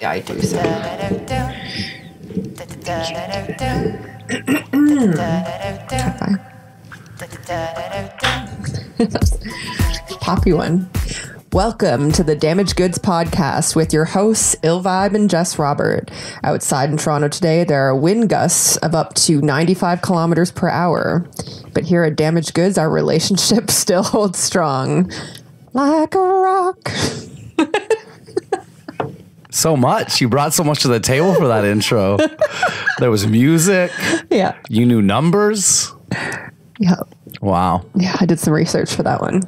Yeah, I do. So. Poppy one. Welcome to the Damaged Goods podcast with your hosts, Ill Vibe and Jess Robert. Outside in Toronto today, there are wind gusts of up to 95 kilometers per hour. But here at Damaged Goods, our relationship still holds strong. Like a rock. So much. You brought so much to the table for that intro. There was music. Yeah. You knew numbers. Yeah. Wow. Yeah, I did some research for that one.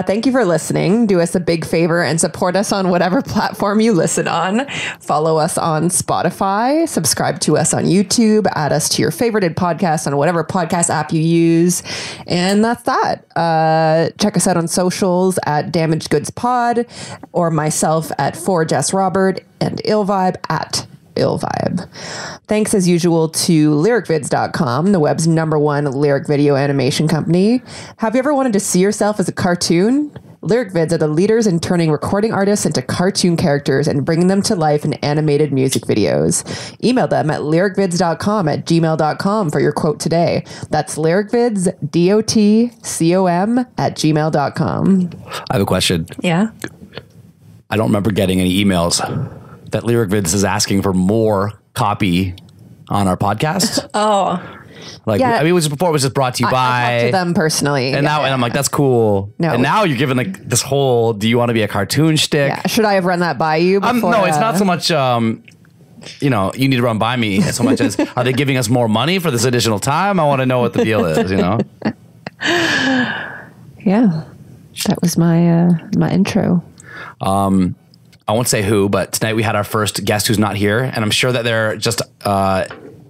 Thank you for listening. Do us a big favor and support us on whatever platform you listen on. Follow us on Spotify, subscribe to us on YouTube, add us to your favorited podcast on whatever podcast app you use. And that's that. Check us out on socials at Damaged Goods Pod or myself at For Jess Robert and Ill Vibe at Ill Vibe. Thanks as usual to lyricvids.com, the web's #1 lyric video animation company. Have you ever wanted to see yourself as a cartoon? Lyric Vids are the leaders in turning recording artists into cartoon characters and bringing them to life in animated music videos. Email them at lyricvids.com@gmail.com for your quote today. That's lyricvids.com @gmail.com. I have a question. Yeah. I don't remember getting any emails that Lyric Vids is asking for more copy on our podcast. Oh. Like, yeah. I mean, it was before it was just brought to you by. I talked to them personally. And now, and I'm like, that's cool. No. And now you're giving like this whole, do you want to be a cartoon shtick? Yeah. Should I have run that by you before? No, it's not so much, you know, you need to run by me so much as, are they giving us more money for this additional time? I want to know what the deal is, you know? Yeah. That was my my intro. I won't say who, but tonight we had our first guest who's not here, and I'm sure that they're just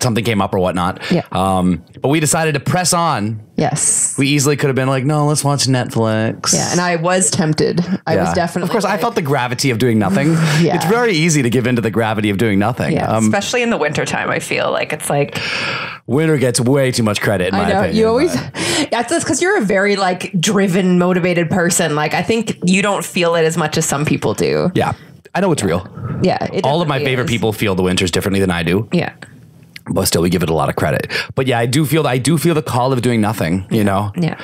something came up or whatnot. Yeah. But we decided to press on. Yes. We easily could have been like, no, let's watch Netflix. Yeah, and I was tempted. I was definitely. Of course, I felt the gravity of doing nothing. Yeah. It's very easy to give into the gravity of doing nothing. Yeah, especially in the wintertime, I feel like it's like winter gets way too much credit in my opinion. You always that's because you're a very like driven, motivated person. Like I think you don't feel it as much as some people do. Yeah. I know it's real. Yeah. All of my favorite people feel the winters differently than I do. Yeah. But still, we give it a lot of credit. But yeah, I do feel the call of doing nothing, you know? Yeah.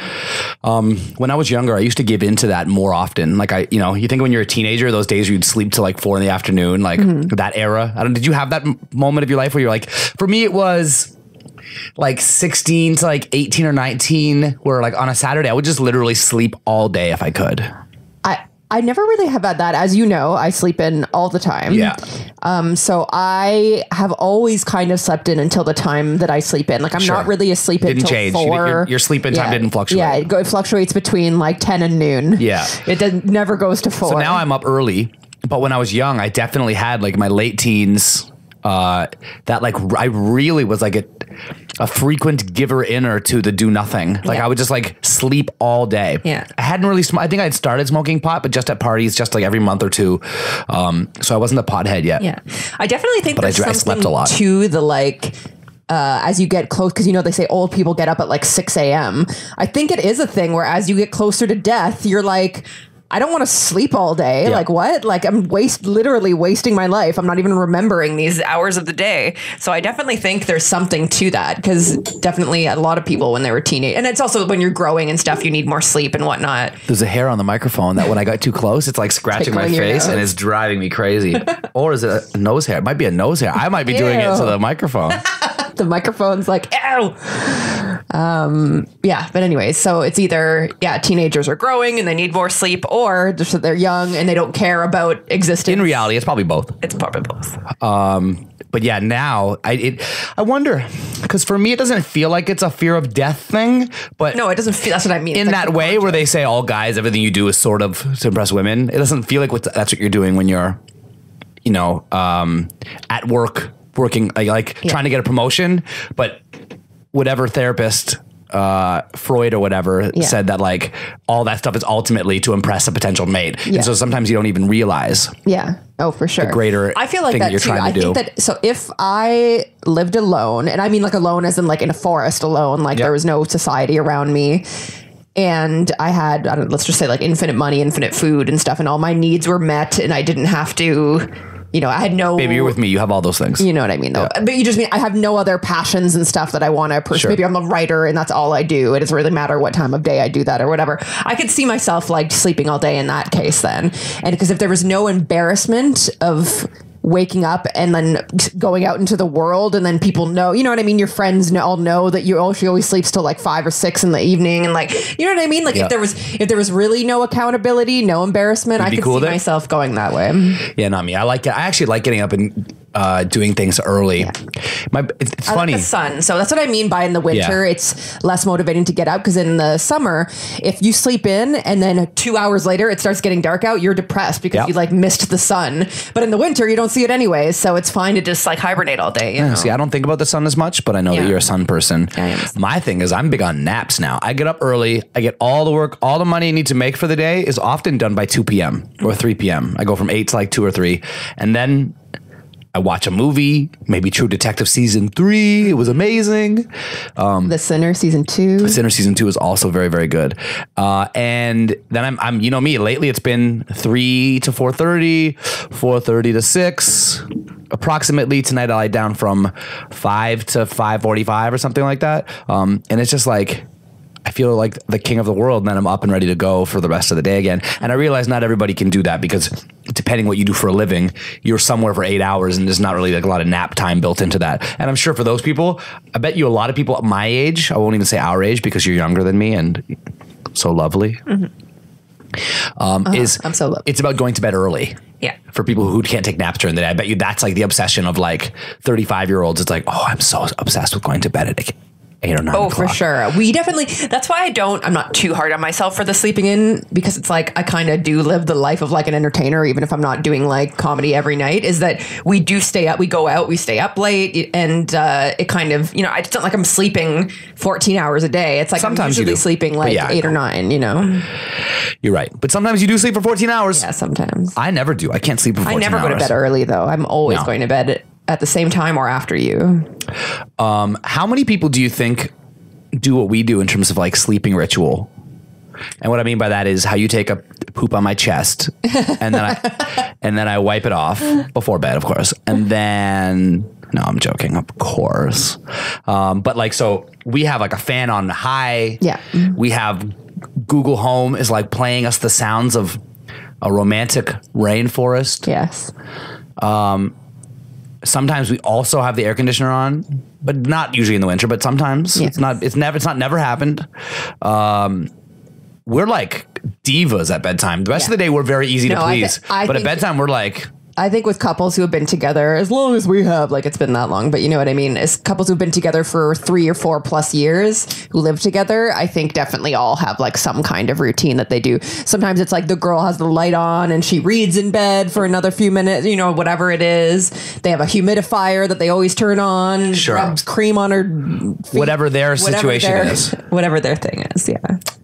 When I was younger, I used to give into that more often. Like you think when you're a teenager, those days you'd sleep till like 4 PM, like that era. Did you have that moment of your life where you're like, for me, it was like 16 to like 18 or 19, where like on a Saturday, I would just literally sleep all day if I could. I never really have had that. As you know, I sleep in all the time. Yeah. So I have always kind of slept in until the time that I sleep in. Like I'm not really asleep until change. 4. Your sleep in time didn't fluctuate. Yeah, it fluctuates between like 10 and noon. Yeah. It never goes to 4. So now I'm up early. But when I was young, I definitely had like my late teens, that like I really was like a frequent giver inner to the do nothing. Like I would just like sleep all day. Yeah. I hadn't really I think I'd started smoking pot, but just at parties, just like every month or two. So I wasn't a pothead yet. Yeah. I definitely think there's I slept a lot. to the like as you get close, because you know they say old people get up at like 6 AM. I think it is a thing where as you get closer to death, you're like, I don't want to sleep all day. Yeah. Like what? Like I'm literally wasting my life. I'm not even remembering these hours of the day. So I definitely think there's something to that, because definitely a lot of people when they were teenage, and it's also when you're growing and stuff, you need more sleep and whatnot. There's a hair on the microphone that when I got too close, it's like scratching my face and it's driving me crazy. Or is it a nose hair? It might be a nose hair. I might be doing it to the microphone. The microphone's like, ew. Yeah, but anyways, so it's either teenagers are growing and they need more sleep, or just that they're young and they don't care about existence. In reality, it's probably both. It's probably both. But yeah, now I wonder, because for me it doesn't feel like it's a fear of death thing, but no, it doesn't feel. That's what I mean. In that way where they say all guys, everything you do is sort of to impress women. It doesn't feel like that's what you're doing when you're, you know, at work. Working trying to get a promotion, but whatever therapist, Freud or whatever, said that like all that stuff is ultimately to impress a potential mate. Yeah. And so sometimes you don't even realize. Yeah. Oh, for sure. The greater I feel like thing that you're too. trying to do. I think that, so if I lived alone, and I mean like alone as in like in a forest alone, like there was no society around me, and I had, let's just say like infinite money, infinite food and stuff, and all my needs were met, and I didn't have to I had no. Baby, you're with me. You have all those things. You know what I mean, though. Yeah. But you just mean I have no other passions and stuff that I want to pursue. Sure. Maybe I'm a writer and that's all I do. It doesn't really matter what time of day I do that or whatever. I could see myself like sleeping all day in that case then. And because if there was no embarrassment of waking up and then going out into the world and then people know, you know what I mean? Your friends all know that she always sleeps till like 5 or 6 in the evening. And like, you know what I mean? Like if there was really no accountability, no embarrassment, I could see myself going that way. Yeah, not me. I actually like getting up and doing things early. Yeah. It's I funny. like the sun. So that's what I mean by in the winter, it's less motivating to get out because in the summer, if you sleep in and then 2 hours later it starts getting dark out, you're depressed because you like missed the sun. But in the winter, you don't see it anyways. So it's fine to just like hibernate all day. You know? See, I don't think about the sun as much, but I know that you're a sun person. My thing is I'm big on naps now. I get up early. I get all the work, all the money I need to make for the day is often done by 2 p.m. or 3 p.m. I go from 8 to like 2 or 3. And then I watch a movie, maybe True Detective season 3. It was amazing. The Sinner season 2. The Sinner season 2 is also very, very good. And then I'm you know me, lately it's been 3 to 4:30, 4:30 to 6. Approximately tonight I lie down from 5 to 5:45 or something like that. And it's just like, I feel like the king of the world, and then I'm up and ready to go for the rest of the day again. And I realize not everybody can do that because depending what you do for a living, you're somewhere for 8 hours and there's not really like a lot of nap time built into that. And I'm sure for those people, I bet you a lot of people at my age, I won't even say our age because you're younger than me and so lovely. I'm so lovely. It's about going to bed early. Yeah. For people who can't take naps during the day, I bet you that's like the obsession of like 35-year-olds. It's like, oh, I'm so obsessed with going to bed at 8 or 9 o'clock. For sure. We definitely, that's why I'm not too hard on myself for the sleeping in because it's like, I kind of do live the life of like an entertainer, even if I'm not doing like comedy every night, is that we do stay up, we go out, we stay up late and it kind of, I just don't like I'm sleeping 14 hours a day. It's like sometimes I'm usually sleeping like 8 or 9, You're right. But sometimes you do sleep for 14 hours. Yeah, sometimes. I never do. I can't sleep for 14 hours. I never go to bed early though. I'm always going to bed at the same time or after you. How many people do you think do what we do in terms of like sleeping ritual? And what I mean by that is how you take a poop on my chest and then I wipe it off before bed, of course. And then, no, I'm joking, of course. But like, so we have like a fan on high. Yeah. We have Google Home is like playing us the sounds of a romantic rainforest. Yes. Sometimes we also have the air conditioner on, but not usually in the winter, but sometimes it's not never happened. We're like divas at bedtime. The rest of the day, we're very easy to please. But at bedtime, we're like, I think with couples who have been together as long as we have, like it's been that long, but you know what I mean? As couples who've been together for 3 or 4 plus years who live together, I think definitely all have like some kind of routine that they do. Sometimes it's like the girl has the light on and she reads in bed for another few minutes, whatever it is. They have a humidifier that they always turn on, rubs cream on her feet, whatever their situation is. Whatever their thing is, yeah.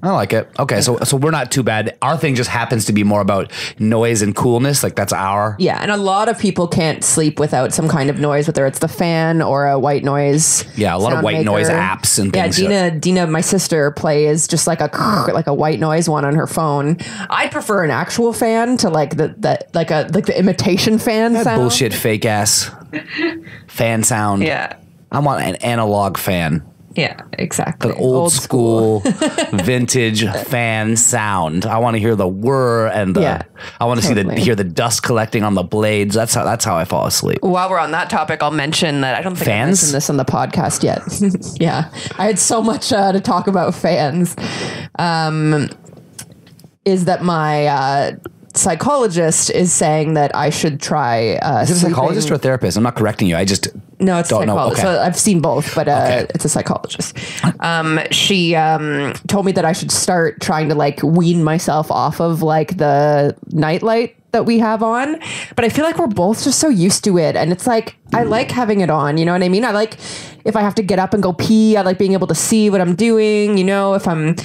I like it. Okay, so we're not too bad. Our thing just happens to be more about noise and coolness. Like that's our... Yeah, and a lot of people can't sleep without some kind of noise, whether it's the fan or a white noise. Yeah, a lot of white noise apps and things. Yeah, Dina, my sister, plays just like a white noise one on her phone. I prefer an actual fan to like the imitation fan sound. Bullshit fake ass fan sound. Yeah. I want an analog fan. Yeah, exactly. An old school vintage fan sound. I want to hear the whir and the. I want to hear the dust collecting on the blades. That's how I fall asleep. While we're on that topic, I'll mention that I don't think I mentioned this on the podcast yet. Yeah, I had so much to talk about fans. Is that my psychologist is saying that I should try. Is it a psychologist or a therapist? I'm not correcting you. I just no, it's don't a psychologist. know. Okay. So I've seen both, but it's a psychologist. She told me that I should start trying to like wean myself off of like the nightlight that we have on, but I feel like we're both just so used to it, and it's like I like having it on, you know what I mean? I like if I have to get up and go pee, I like being able to see what I'm doing, if I'm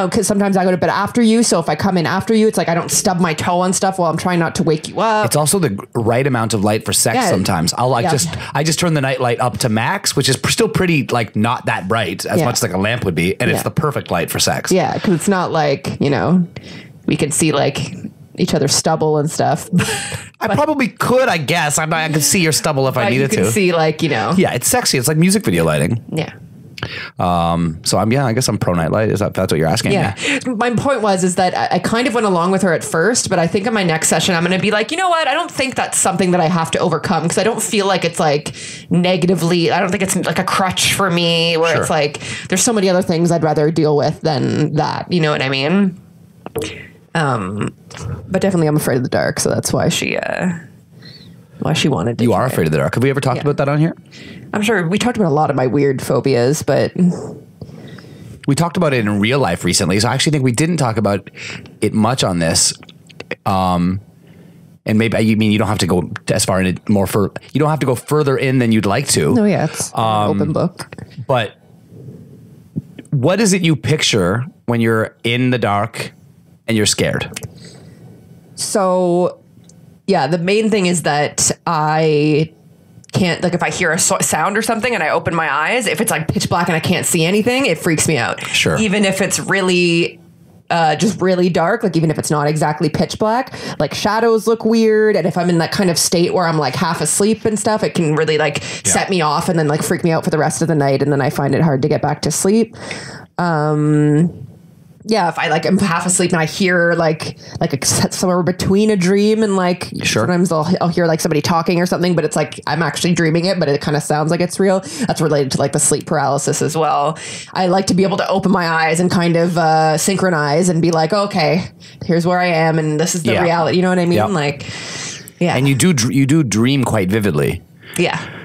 cause sometimes I go to bed after you, so if I come in after you, it's like I don't stub my toe on stuff while I'm trying not to wake you up. It's also the right amount of light for sex sometimes. I just turn the night light up to max, which is still pretty like not that bright as much as like a lamp would be, and it's the perfect light for sex. Yeah, because it's not like, we can see like each other's stubble and stuff. I probably could, I guess. I could see your stubble if I needed to. You can see, like, you know. Yeah, it's sexy. It's like music video lighting. Yeah. So I guess I'm pro nightlight. That's what you're asking? Yeah. Me? My point is that I kind of went along with her at first, but I think in my next session, I'm going to be like, you know what? I don't think that's something that I have to overcome because I don't feel like it's like negatively. I don't think it's like a crutch for me where it's like, there's so many other things I'd rather deal with than that. You know what I mean? But definitely I'm afraid of the dark. So that's why she wanted to. You are afraid of the dark. Have we ever talked about that on here? I'm sure we talked about a lot of my weird phobias, but we talked about it in real life recently. So I actually think we didn't talk about it much on this. And maybe you don't have to go as far in it more you don't have to go further in than you'd like to. No, yeah, it's an open book. But what is it you picture when you're in the dark and you're scared? So, yeah, the main thing is that I can't, like, if I hear a sound or something and I open my eyes, if it's like pitch black and I can't see anything, it freaks me out. Sure. Even if it's really just really dark, like even if it's not exactly pitch black, like shadows look weird. And if I'm in that kind of state where I'm like half asleep and stuff, it can really like set me off and then like freak me out for the rest of the night. And then I find it hard to get back to sleep. Yeah, if I like am half asleep and I hear like somewhere between a dream and like sometimes I'll hear like somebody talking or something, but it's like I'm actually dreaming it, but it kind of sounds like it's real. That's related to like the sleep paralysis as well. I like to be able to open my eyes and kind of synchronize and be like, okay, here's where I am and this is the reality. You know what I mean? Yeah. Like, yeah. And you do dream quite vividly. Yeah.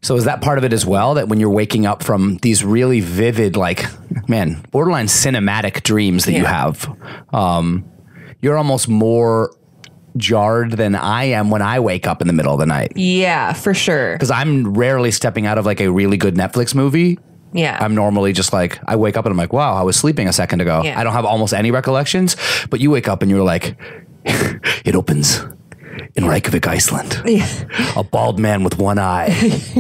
So is that part of it as well, that when you're waking up from these really vivid, like, man, borderline cinematic dreams that you have, you're almost more jarred than I am when I wake up in the middle of the night? Yeah, for sure. Because I'm rarely stepping out of like a really good Netflix movie. Yeah. I'm normally just like, I wake up and I'm like, wow, I was sleeping a second ago. Yeah. I don't have almost any recollections, but you wake up and you're like, it opens in Reykjavik, Iceland. Yeah. A bald man with one eye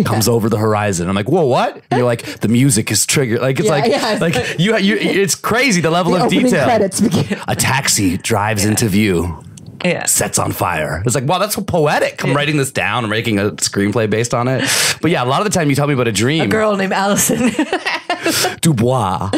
comes over the horizon. I'm like, whoa, what? And you're like, the music is triggered. Like, it's you, it's crazy, the level of detail. Credits begin. A taxi drives into view. Yeah. Sets on fire. It's like, wow, that's so poetic. I'm writing this down. I'm making a screenplay based on it. But yeah, a lot of the time you tell me about a dream. A girl named Allison. Dubois.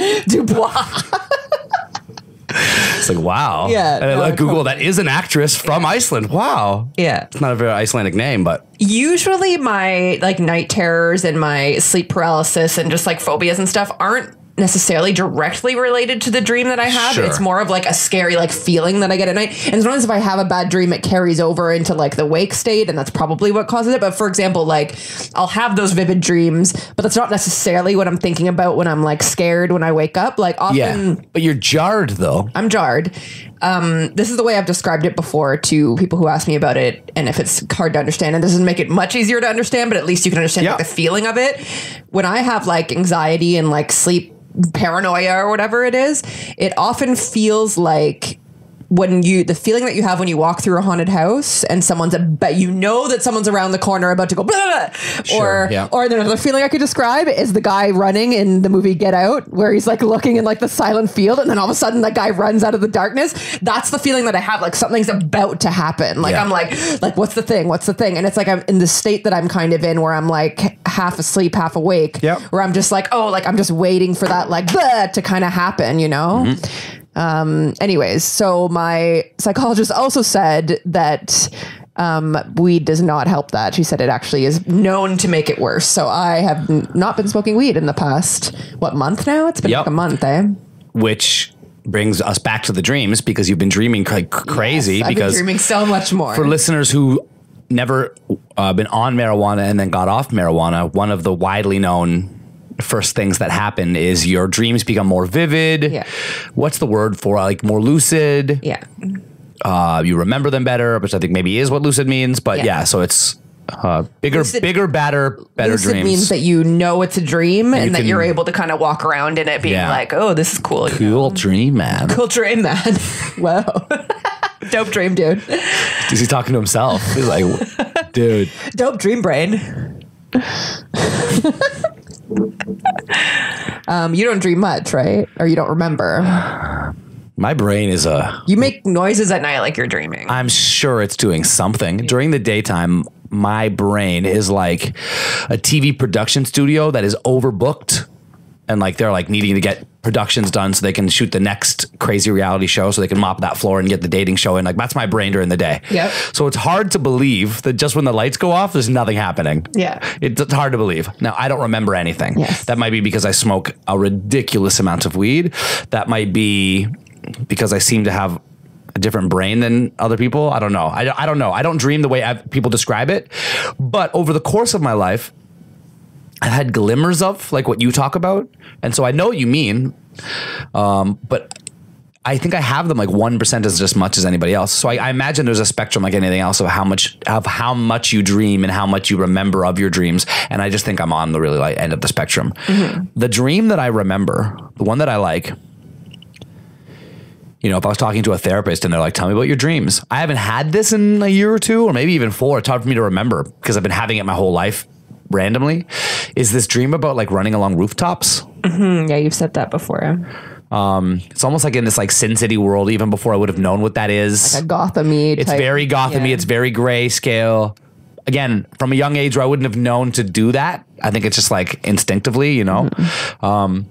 It's like, wow. Yeah. And I Google, that is an actress from Iceland. Wow. Yeah. It's not a very Icelandic name, but. Usually my like night terrors and my sleep paralysis and just like phobias and stuff aren't necessarily directly related to the dream that I have. Sure. It's more of like a scary like feeling that I get at night. And sometimes if I have a bad dream, it carries over into like the wake state, and that's probably what causes it. But for example, like I'll have those vivid dreams, but that's not necessarily what I'm thinking about when I'm like scared when I wake up. Like often, but you're jarred though. I'm jarred. This is the way I've described it before to people who ask me about it, and if it's hard to understand, and this doesn't make it much easier to understand, but at least you can understand like, the feeling of it. When I have like anxiety and like sleep paranoia or whatever it is, it often feels like the feeling that you have when you walk through a haunted house and someone's that someone's around the corner about to go blah, blah, blah. Or another feeling I could describe is the guy running in the movie Get Out, where he's like looking in like the silent field and then all of a sudden that guy runs out of the darkness. That's the feeling that I have, like something's about to happen. Like I'm like what's the thing? And it's like I'm in the state that I'm kind of in where I'm like half asleep, half awake, where I'm just like, oh, like I'm just waiting for that like to kind of happen, you know? Mm-hmm. Anyways, so my psychologist also said that weed does not help that. She said it actually is known to make it worse. So I have not been smoking weed in the past, month now? It's been like a month, eh? Which brings us back to the dreams, because you've been dreaming crazy. Yes, I've been dreaming so much more. For listeners who never been on marijuana and then got off marijuana, one of the widely known first things that happen is your dreams become more vivid. Yeah. What's the word for like more lucid? Yeah. You remember them better, which I think maybe is what lucid means. But yeah, so it's bigger, better lucid dreams. Means that you know it's a dream and that you're able to kind of walk around in it being like, oh, this is cool. Cool dream, man. Cool dream, man. Wow. Dope dream, dude. Is he talking to himself? He's like, dude. Dope dream brain. You don't dream much, right? Or you don't remember? My brain is You make noises at night like you're dreaming. I'm sure it's doing something. During the daytime, my brain is like a TV production studio that is overbooked. And like they're like needing to get productions done so they can shoot the next crazy reality show so they can mop that floor and get the dating show in. Like that's my brain during the day. Yep. So it's hard to believe that just when the lights go off, there's nothing happening. Yeah. It's hard to believe. Now, I don't remember anything. Yes. That might be because I smoke a ridiculous amount of weed. That might be because I seem to have a different brain than other people. I don't know. I don't know. I don't dream the way people describe it. But over the course of my life, I've had glimmers of like what you talk about. And so I know what you mean. But I think I have them like 1% as much as anybody else. So I imagine there's a spectrum like anything else of how much you dream and how much you remember of your dreams. And I just think I'm on the really light end of the spectrum. Mm-hmm. The dream that I remember, the one that I like, you know, if I was talking to a therapist and they're like, tell me about your dreams. I haven't had this in a year or two, or maybe even 4. It's hard for me to remember because I've been having it my whole life randomly. Is this dream about like running along rooftops? Mm-hmm. Yeah, you've said that before. It's almost like in this like Sin City world, even before I would have known what that is. Like a Gotham-y It's type. very Gotham-y. Yeah. It's very grayscale. Again, from a young age where I wouldn't have known to do that. I think it's just like instinctively, you know? Mm-hmm.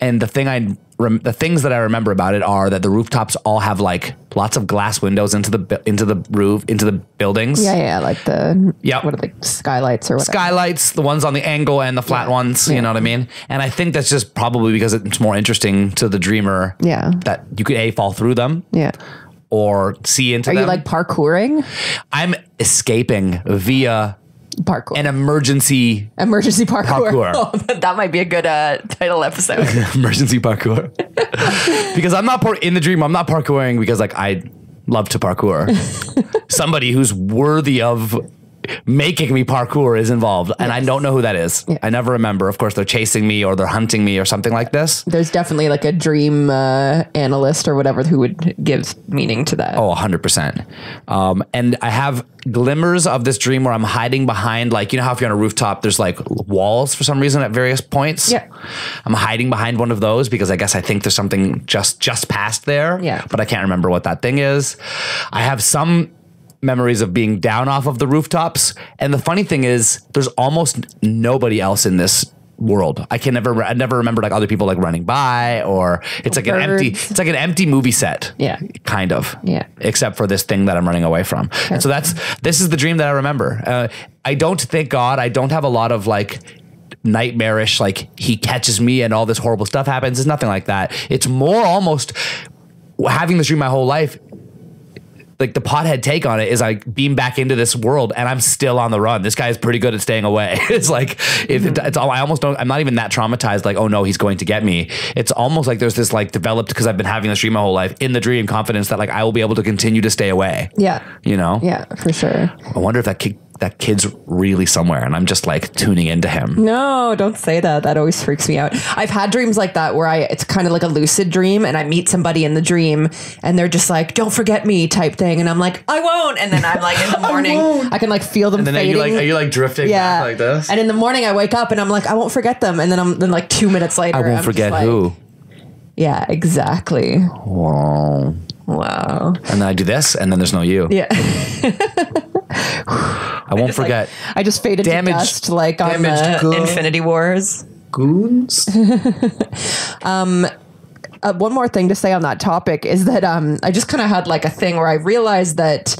And the things that I remember about it are that the rooftops all have like lots of glass windows into the buildings. Yeah, like the Yep. what are they, skylights or whatever. Skylights, the ones on the angle and the flat ones, you know what I mean? And I think that's just probably because it's more interesting to the dreamer that you could fall through them. Yeah. Or see into them. Are you like parkouring? I'm escaping via Parkour. an emergency parkour. Oh, that might be a good title episode. emergency parkour. Because I'm not in the dream. I'm not parkouring because like I love to parkour. Somebody who's worthy of making me parkour is involved, and I don't know who that is. I never remember. Of course, they're chasing me or they're hunting me or something like this. There's definitely like a dream analyst or whatever who would give meaning to that. Oh, 100%. And I have glimmers of this dream where I'm hiding behind, like, you know how if you're on a rooftop, there's like walls for some reason at various points. Yeah. I'm hiding behind one of those because I guess I think there's something just past there. Yeah. But I can't remember what that thing is. I have some memories of being down off of the rooftops. And the funny thing is there's almost nobody else in this world. I never remember like other people like running by, or it's like Birds. an empty movie set. Yeah. Kind of. Yeah. Except for this thing that I'm running away from. And so this is the dream that I remember. I don't, thank God, I don't have a lot of like nightmarish, like he catches me and all this horrible stuff happens. It's nothing like that. It's more almost having this dream my whole life. Like the pothead take on it is I beam back into this world and I'm still on the run. This guy is pretty good at staying away. It's like, it's all, I almost don't, I'm not even that traumatized. Like, oh no, he's going to get me. It's almost like there's this like developed, because I've been having this dream my whole life, in the dream confidence that like I will be able to continue to stay away. Yeah. You know? Yeah, for sure. I wonder if that kid's really somewhere and I'm just like tuning into him. No, don't say that. That always freaks me out. I've had dreams like that where it's kind of like a lucid dream and I meet somebody in the dream and they're just like, don't forget me type thing. And I'm like, I won't. And then I'm like in the morning, I can like feel them And then fading. are you like drifting back like this? And in the morning I wake up and I'm like, I won't forget them. And then like 2 minutes later, I won't forget who. Yeah, exactly. Whoa. Wow. And then I do this and then there's no you. Yeah. I won't forget. I just faded to dust like on the Infinity Wars. Goons. One more thing to say on that topic is that I just kind of had like a thing where I realized that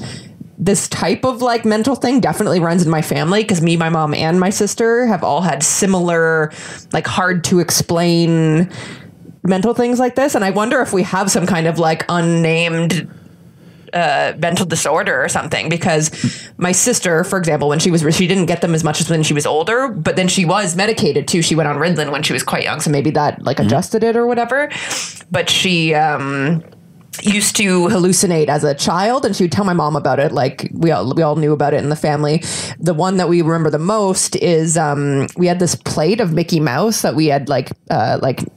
this type of like mental thing definitely runs in my family, because me, my mom, and my sister have all had similar like hard to explain mental things like this. And I wonder if we have some kind of like unnamed mental disorder or something, because my sister, for example, she didn't get them as much as when she was older, but then she was medicated too. She went on Ritalin when she was quite young, so maybe that like adjusted it or whatever. But she used to hallucinate as a child, and she would tell my mom about it. Like we all knew about it in the family. The one that we remember the most is we had this plate of Mickey Mouse that we had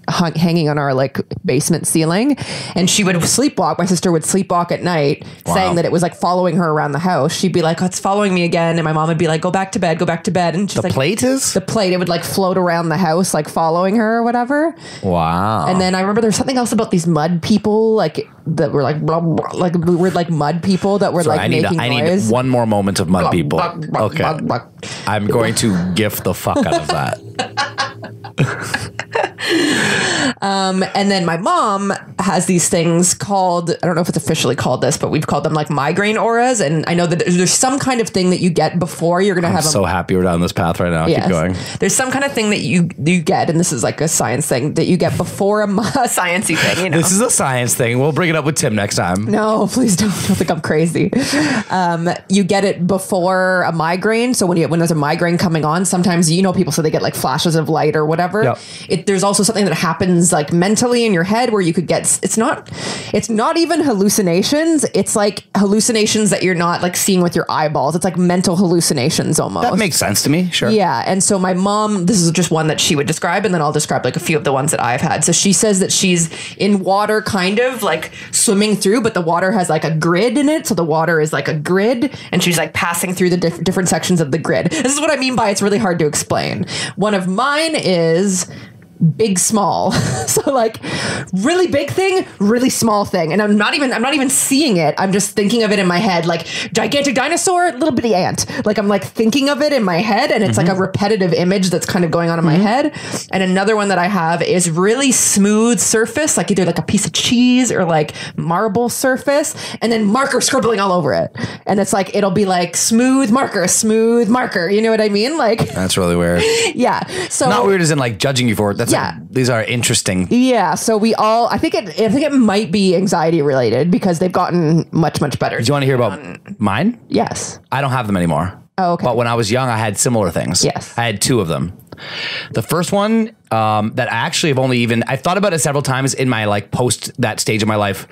hanging on our like basement ceiling, and she would sleepwalk. My sister would sleepwalk at night, saying that it was like following her around the house. She'd be like, oh, it's following me again, and my mom would be like, go back to bed, and she's The plate is? the plate. It would like float around the house, like following her or whatever. Wow. And then I remember there's something else about these mud people, like that were like blah, blah, like we were like mud people that were Sorry, like making I noise. need one more moment of mud Blah, people. blah, blah, Okay. blah, blah. I'm going to gif the fuck out of that. And then my mom has these things called, I don't know if it's officially called this, but we've called them like migraine auras. And I know that there's some kind of thing that you get before you're going to I'm have so happy we're down this path right now. Yes. Keep going. There's some kind of thing that you get, and this is like a science thing that you get before a Sciencey thing, you know. This is a science thing. We'll bring it up with Tim next time. No, please don't think I'm crazy. You get it before a migraine. So when there's a migraine coming on, sometimes, people say they get like flashes of light or whatever. Yep. There's also something that happens like mentally in your head where you could get, it's not even hallucinations. It's like hallucinations that you're not like seeing with your eyeballs. It's like mental hallucinations almost. That makes sense to me. Sure. Yeah. And so my mom, this is just one that she would describe, and then I'll describe like a few of the ones that I've had. So she says that she's in water kind of like swimming through, but the water has like a grid in it. So the water is like a grid, and she's like passing through the different sections of the grid. This is what I mean by it's really hard to explain. One of mine is big, small. So like really big thing, really small thing. And I'm not even seeing it. I'm just thinking of it in my head, like gigantic dinosaur, little bitty ant. Like I'm like thinking of it in my head, and it's like a repetitive image that's kind of going on in my head. And another one that I have is really smooth surface, like either like a piece of cheese or like marble surface, and then marker scribbling all over it. And it's like, it'll be like smooth marker. You know what I mean? Like, That's really weird. yeah. So Not weird as in like judging you for it. That's Yeah. These are interesting. yeah, so we all, I think it might be anxiety related because they've gotten much, much better. Do you want to hear about mine? Yes. I don't have them anymore. Oh, okay. But when I was young, I had similar things. Yes. I had two of them. The first one that I actually have I've thought about it several times in my like post that stage of my life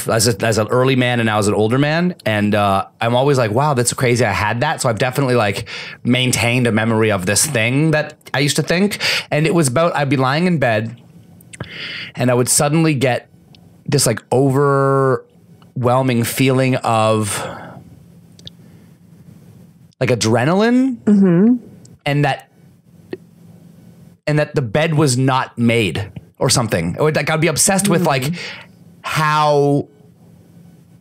as an early man and now as an older man. And I'm always like, wow, that's crazy. I had that. So I've definitely like maintained a memory of this thing that I used to think. And it was about, I'd be lying in bed and I would suddenly get this like overwhelming feeling of like adrenaline and that the bed was not made or something. Or like I'd be obsessed with like how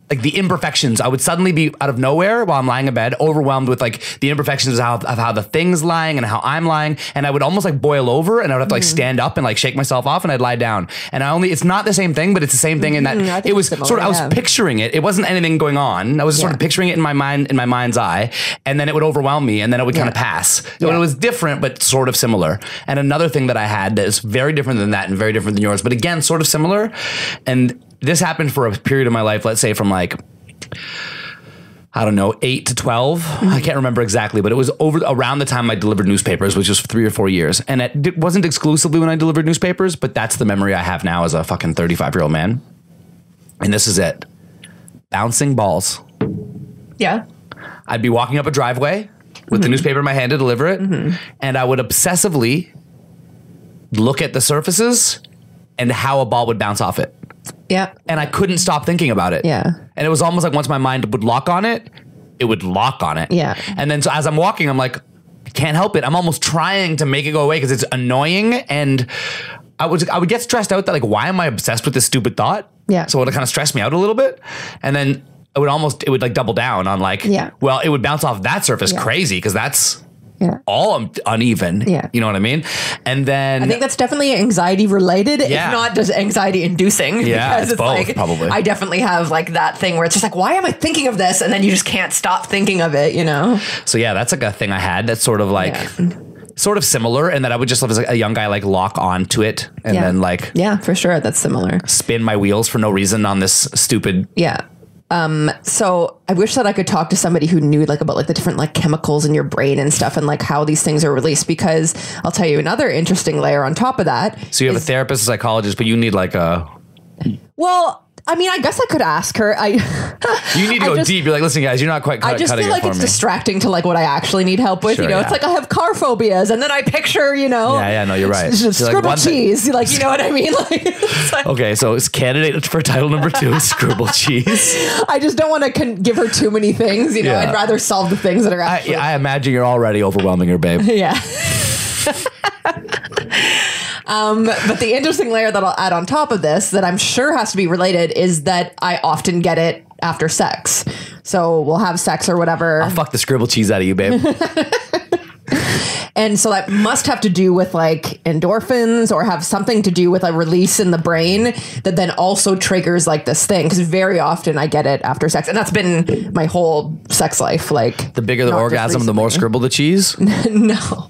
like the imperfections. I would suddenly be out of nowhere while I'm lying in bed, overwhelmed with like the imperfections of how the thing's lying and how I'm lying. And I would almost like boil over and I would have to like stand up and like shake myself off and I'd lie down. And it's not the same thing, but it's the same thing in that it was similar, I was picturing it. It wasn't anything going on. I was sort of picturing it in my mind's eye. And then it would overwhelm me and then it would kind of pass. So it was different, but sort of similar. And another thing that I had that is very different than that and very different than yours, but again, sort of similar. And this happened for a period of my life, let's say from like, I don't know, 8 to 12. I can't remember exactly, but it was around the time I delivered newspapers, which was 3 or 4 years. And it wasn't exclusively when I delivered newspapers, but that's the memory I have now as a fucking 35-year-old man. And this is it. Bouncing balls. Yeah. I'd be walking up a driveway with the newspaper in my hand to deliver it. And I would obsessively look at the surfaces and how a ball would bounce off it. Yeah. And I couldn't stop thinking about it. Yeah. And it was almost like once my mind would lock on it, it would lock on it. Yeah. And then so as I'm walking, I'm like, I can't help it. I'm almost trying to make it go away because it's annoying. And I would get stressed out that like, why am I obsessed with this stupid thought? Yeah. So it would kind of stress me out a little bit. And then it would like double down on like, well, it would bounce off that surface crazy because that's all uneven. Yeah. You know what I mean? And then I think that's definitely anxiety related, if not just anxiety inducing. Yeah, because it's both, like, probably. I definitely have like that thing where it's just like, why am I thinking of this? And then you just can't stop thinking of it, you know? So yeah, that's like a thing I had that's sort of like sort of similar, and that I would just as like a young guy like lock onto it and then like for sure, that's similar. spin my wheels for no reason on this stupid So I wish that I could talk to somebody who knew like about like the different like chemicals in your brain and stuff and like how these things are released, because I'll tell you another interesting layer on top of that. So you have a therapist, a psychologist, but you need like a I mean, I guess I could ask her. You need to go deep. You're like, listen, guys, you're not quite I just feel like it's distracting to like what I actually need help with. Sure, it's like I have car phobias, and then I picture, no, you're right. Scribble like cheese, like you know what I mean. Like, okay, so it's candidate for title number 2, scribble cheese. I just don't want to give her too many things. I'd rather solve the things that are actually. I imagine you're already overwhelming her, babe. Yeah. But the interesting layer that I'll add on top of this that I'm sure has to be related is that I often get it after sex. So we'll have sex or whatever. I'll fuck the scribble cheese out of you, babe. And so that must have to do with like endorphins or have something to do with a release in the brain that then also triggers like this thing. Because very often I get it after sex. And that's been my whole sex life. Like The bigger the orgasm, the more scribble the cheese. No.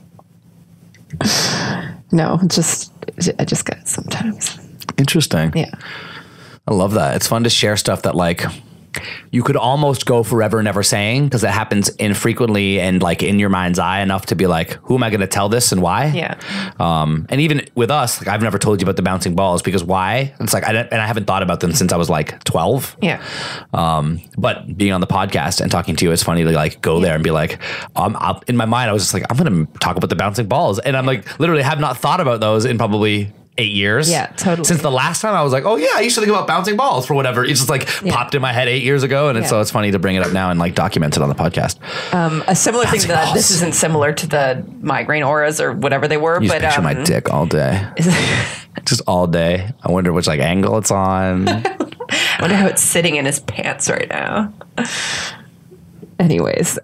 No, I just get it sometimes. Interesting. Yeah. I love that. It's fun to share stuff that like you could almost go forever never saying because it happens infrequently and like in your mind's eye enough to be like, who am I going to tell this and why? Yeah. And even with us, like I've never told you about the bouncing balls because why? It's like, I haven't thought about them since I was like 12. Yeah. But being on the podcast and talking to you, it's funny to like go there and be like, in my mind, I was just like, I'm going to talk about the bouncing balls. And I'm like, literally have not thought about those in probably 8 years. Yeah, totally. Since the last time I was like, oh yeah, I used to think about bouncing balls for whatever. It's just like popped in my head 8 years ago. And so it's funny to bring it up now and like document it on the podcast. A similar thing Bouncing to that, balls. this isn't similar to the migraine auras or whatever they were, You just but picture my dick all day. Just all day. I wonder which like angle it's on. I wonder how it's sitting in his pants right now. Anyways,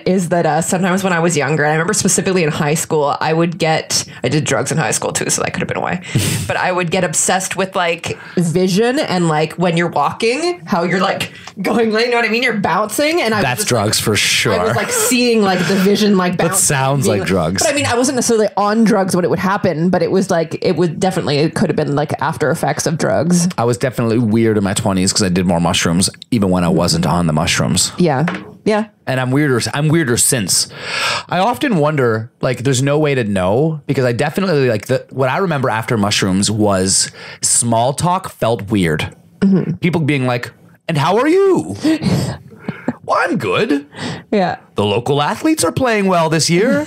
is that sometimes when I was younger, and I remember specifically in high school, I did drugs in high school too, so that could have been why. But I would get obsessed with like vision and like when you're walking, how you're like going, you know what I mean? You're bouncing, and That's drugs for sure. I was like seeing like the vision like That bounce. sounds like drugs. But I mean, I wasn't necessarily on drugs when it would happen, but it was like it could have been like after effects of drugs. I was definitely weird in my 20s because I did more mushrooms even when I wasn't on the mushrooms. Yeah. Yeah. And I'm weirder since. I often wonder, like, there's no way to know because I definitely like what I remember after mushrooms was small talk felt weird. Mm-hmm. People being like, and how are you? Well, I'm good. Yeah. The local athletes are playing well this year.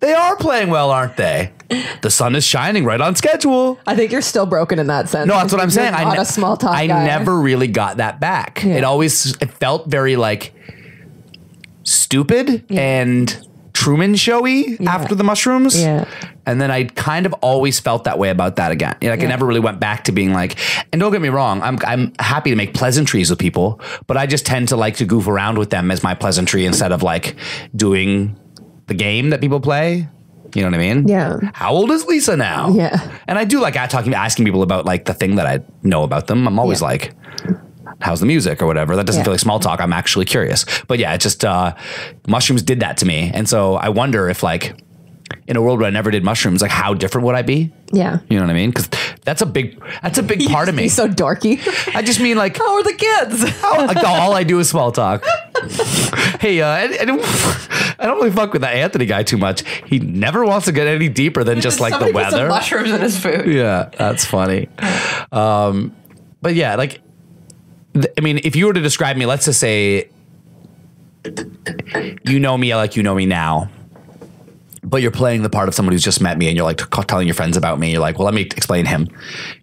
They are playing well, aren't they? The sun is shining right on schedule. I think you're still broken in that sense. No, that's what I'm saying. You're not a small talk I guy. never really got that back. Yeah. It felt very like stupid and Truman Showy after the mushrooms. Yeah. And then I kind of always felt that way about that again. Like I never really went back to being like, and don't get me wrong, I'm happy to make pleasantries with people, but I just tend to like to goof around with them as my pleasantry instead of like doing the game that people play. You know what I mean? Yeah. How old is Lisa now? Yeah. And I do like asking people about like the thing that I know about them. I'm always like, how's the music or whatever. That doesn't feel like small talk. I'm actually curious. But yeah, it just mushrooms did that to me. And so I wonder if like in a world where I never did mushrooms, like how different would I be? Yeah. You know what I mean? Because that's a big part of me. He's so dorky. I just mean like, How are the kids? like, all I do is small talk. Hey, I don't really fuck with that Anthony guy too much. He never wants to get any deeper than just like the Somebody put some weather. mushrooms in his food. Yeah, that's funny. But yeah, like, I mean, if you were to describe me, let's just say, you know me like you know me now, but you're playing the part of someone who's just met me and you're like telling your friends about me. You're like, well, let me explain him.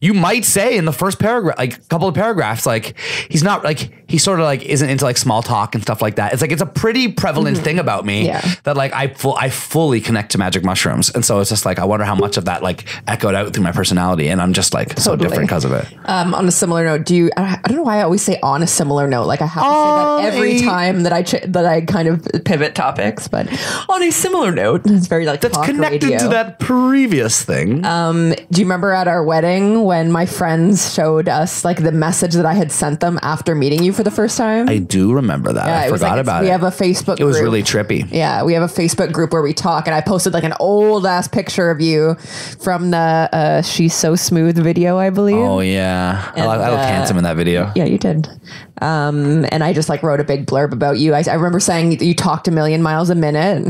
You might say in the first paragraph, like a couple of paragraphs, like he's not like, he sort of like isn't into like small talk and stuff like that. It's like, it's a pretty prevalent thing about me that like I fully connect to magic mushrooms. And so it's just like, I wonder how much of that like echoed out through my personality. And I'm just like so different because of it. On a similar note, I don't know why I always say on a similar note. Like I have to say that every time that I kind of pivot topics, but on a similar note, it's very like That's talk connected radio. to that previous thing. Do you remember at our wedding when my friends showed us like the message that I had sent them after meeting you for the first time? I do remember that. I it was forgot like about it. We have a Facebook It was group. really trippy. Yeah, we have a Facebook group where we talk, and I posted like an old ass picture of you from the "She's So Smooth" video, I believe. Oh yeah, I look handsome in that video. Yeah, you did. And I just like wrote a big blurb about you. I remember saying you talked a million miles a minute,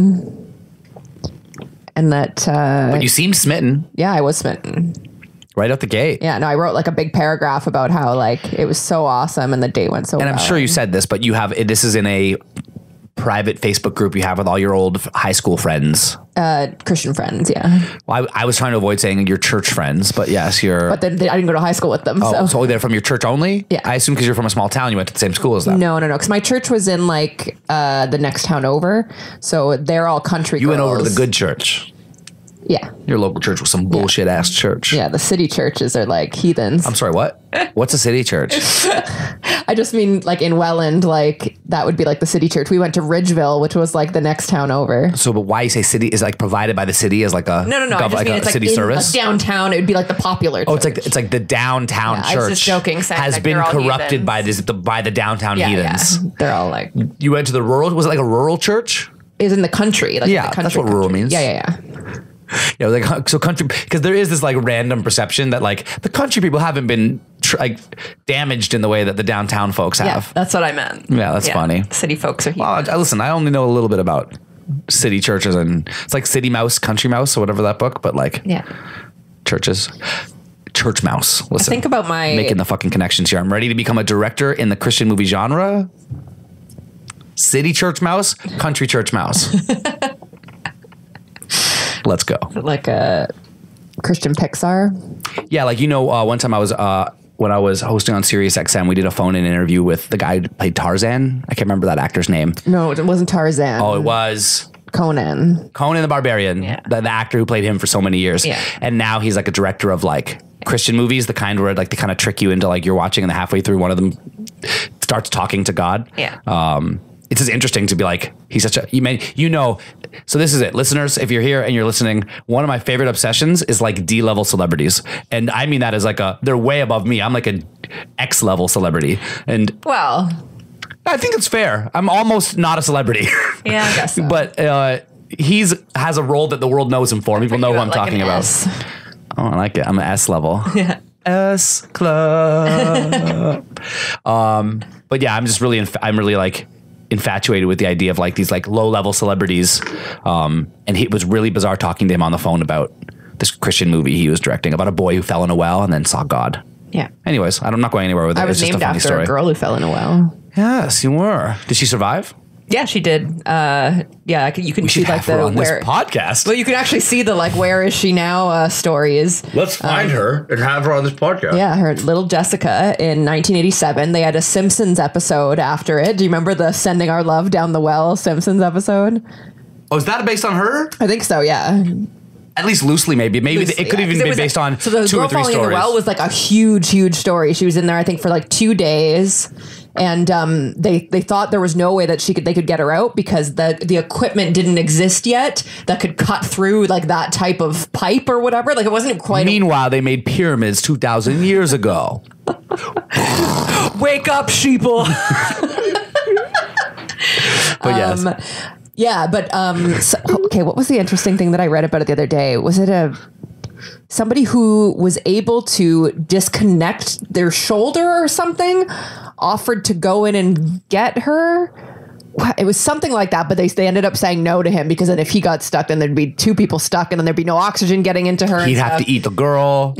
and that. But you seemed smitten Yeah, I was smitten. right out the gate. Yeah, no, I wrote like a big paragraph about how like it was so awesome and the date went so well. And I'm sure you said this, but you have this is in a private Facebook group you have with all your old high school friends. Christian friends, yeah. Well, I was trying to avoid saying your church friends, but yes, you're. But then I didn't go to high school with them. so they're from your church only? Yeah. I assume because you're from a small town, you went to the same school as them. No, because my church was in like the next town over, so they're all country. You girls. went over to the good church. Yeah. Your local church was some bullshit ass church. Yeah, the city churches are like heathens. I'm sorry, what? What's a city church? I just mean like in Welland, like that would be like the city church. We went to Ridgeville, which was like the next town over. So, but why you say city is like provided by the city as like a No. I just like mean a it's like city in, service? like downtown. It would be like the popular church. Oh, it's like the downtown Yeah, church. I was just joking, saying has like been they're all corrupted heathens. by the downtown yeah, heathens. yeah. They're all like You went to the rural. Was it like a rural church? is in the country. Like Yeah, in the country, that's what rural means. Yeah. Yeah, like so country, because there is this like random perception that like the country people haven't been like damaged in the way that the downtown folks Yeah, have. that's what I meant. Yeah, that's funny. City folks are here. Well, listen, I only know a little bit about city churches, and it's like City Mouse, Country Mouse, or whatever that book, but like churches. Church Mouse. Listen, Think about my making the fucking connections here. I'm ready to become a director in the Christian movie genre. City Church Mouse, Country Church Mouse. Let's go. like a Christian Pixar. Yeah, like one time I was when I was hosting on Sirius XM, we did a phone-in interview with the guy who played Tarzan. I can't remember that actor's name. No, it wasn't Tarzan. Oh, it was Conan. Conan the Barbarian, Yeah. the actor who played him for so many years. Yeah. And now he's like a director of like Christian movies, the kind where like they kind of trick you into like you're watching and then halfway through one of them starts talking to God. Yeah. It's just interesting to be like, he's such a, so this is it. Listeners, if you're here and you're listening, one of my favorite obsessions is like D-level celebrities. And I mean that as like they're way above me. I'm like a X-level celebrity. And Well, I think it's fair. I'm almost not a celebrity. yeah, I guess so. But has a role that the world knows him for. People know who I'm talking about. S. Oh, I like it. I'm an S level. Yeah. S club. But yeah, I'm just really, I'm really like infatuated with the idea of like these like low level celebrities. And it was really bizarre talking to him on the phone about this Christian movie he was directing about a boy who fell in a well and then saw God. Yeah. Anyways, I'm not going anywhere with it. I was it's just named a funny after story. a girl who fell in a well. Yes, you were. Did she survive? Yeah, she did. You can We see should like have her the on this where. podcast. Well, you can actually see the like where is she now stories. Let's find her and have her on this podcast. Yeah, her little Jessica in 1987. They had a Simpsons episode after it. Do you remember the Sending Our Love Down the Well Simpsons episode? Oh, is that based on her? I think so, yeah. At least loosely, maybe. Loosely, it could yeah, even 'cause be was based on so the 2 girl or 3 falling in stories. the well was like a huge story. She was in there, I think, for like 2 days. And they thought there was no way that they could get her out because the equipment didn't exist yet that could cut through like that type of pipe or whatever. Like it wasn't quite. Meanwhile, they made pyramids 2,000 years ago. Wake up, sheeple. But yes. Yeah, but okay. What was the interesting thing that I read about it the other day? Was it somebody who was able to disconnect their shoulder or something? Offered to go in and get her. It was something like that, but they ended up saying no to him because then if he got stuck, then there'd be 2 people stuck, and then there'd be no oxygen getting into her. He'd have to eat the girl.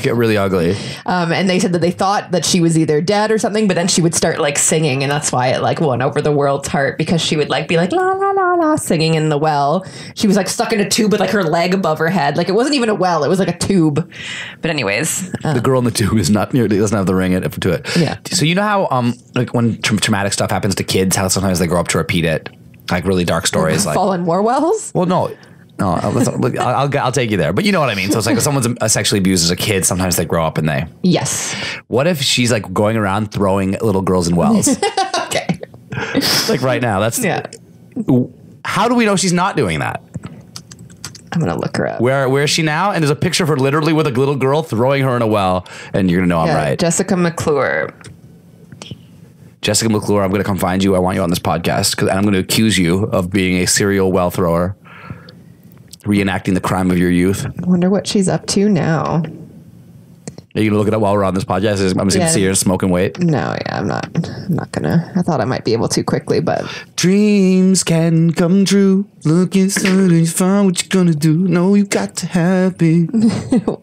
Get really ugly. And they said that they thought that she was either dead or something, but then she would start like singing, and that's why it like won over the world's heart because she would like be like la la la la singing in the well. She was like stuck in a tube with like her leg above her head. Like it wasn't even a well; it was like a tube. But anyways, The girl in the tube is not near. Doesn't have the ring to it. Yeah. So you know how like when traumatic stuff happens to kids, how sometimes they grow up to repeat it, like really dark stories. Like, Fall in war wells. well, no. I'll take you there, but you know what I mean. So it's like if someone's sexually abused as a kid, sometimes they grow up and they. Yes. What if she's like going around throwing little girls in wells? Okay. Like right now, that's Yeah. How do we know she's not doing that? I'm gonna look her up. Where is she now? And there's a picture of her literally with a little girl throwing her in a well, and you're gonna know I'm right. Jessica McClure. Jessica McClure, I'm gonna come find you. I want you on this podcast and I'm gonna accuse you of being a serial well thrower, reenacting the crime of your youth. I wonder what she's up to now. Are you gonna look it up while we're on this podcast? I'm just gonna see her smoking weight. No, yeah, I'm not gonna. I thought I might be able to quickly, but Dreams can come true. Look inside and you find what you're gonna do. No, you got to happy.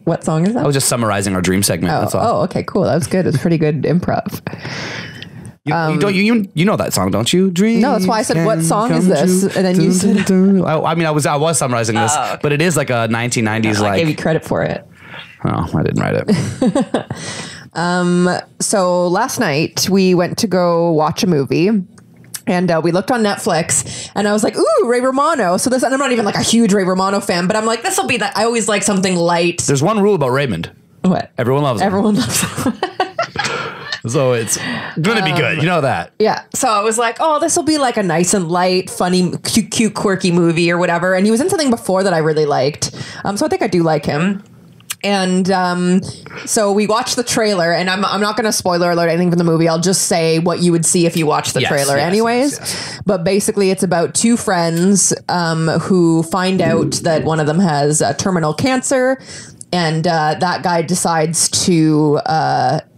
what song is that? I was just summarizing our dream segment. That's all. Oh, okay, cool. That was good. It's pretty good improv. You know that song, don't you? Dreams. No, that's why I said, what can song is come this? true. And then you said, I mean, I was summarizing this, but it is like a 1990s I gave you like. credit for it. Oh, I didn't write it. So last night we went to go watch a movie, And we looked on Netflix, and I was like, "Ooh, Ray Romano." So this, and I'm not even like a huge Ray Romano fan, but I'm like, this will be that. I always like something light. There's one rule about Raymond. What? Everyone loves him. Everyone loves him. So it's gonna be good. You know that. Yeah. So I was like, oh, this will be like a nice and light, funny, cute, quirky movie or whatever. And he was in something before that I really liked. So I think I do like him. And so we watched the trailer, and I'm not going to spoiler alert anything from the movie. I'll just say what you would see if you watched the trailer anyways. Yes. But basically it's about two friends who find out that one of them has terminal cancer. And that guy decides to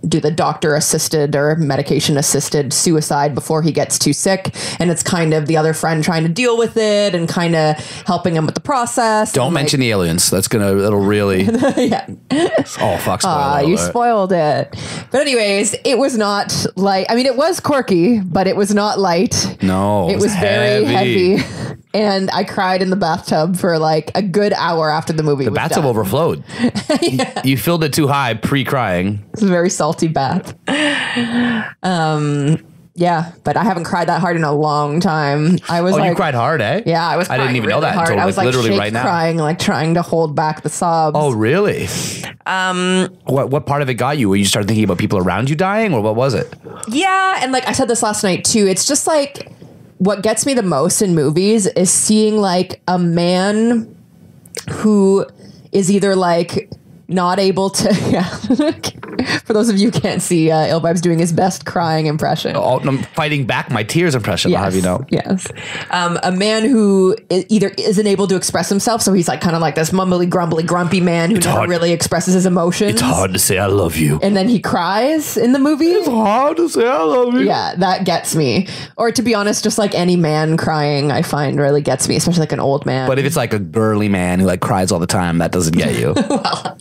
do the doctor-assisted or medication-assisted suicide before he gets too sick. And it's kind of the other friend trying to deal with it and kind of helping him with the process. Don't mention the aliens. It'll really... yeah. Oh, fuck. You spoiled it. But anyways, it was not light. I mean, it was quirky, but it was not light. No, it was very heavy. And I cried in the bathtub for like a good hour after the movie was done. The bathtub overflowed. Yeah. You filled it too high pre-crying. It's a very salty bath. Yeah, but I haven't cried that hard in a long time. I was you cried hard, eh? Yeah, I was crying. I didn't even really know that hard. until I was like literally right now. Crying, like trying to hold back the sobs. Oh, really? What part of it got you? Where you started thinking about people around you dying, or what was it? Yeah, and like I said this last night too, it's just like what gets me the most in movies is seeing like a man who is either like not able to, for those of you who can't see, Ilbib's doing his best crying impression. Oh, I'm fighting back my tears impression, yes, I'll have you know. Yes. A man who either isn't able to express himself, so he's like kind of like this mumbly, grumbly, grumpy man who never really expresses his emotions. It's hard to say I love you. And then he cries in the movie. It's hard to say I love you. Yeah, that gets me. Or to be honest, just like any man crying, I find really gets me, especially like an old man. But if it's like a girly man who like cries all the time, that doesn't get you. Well,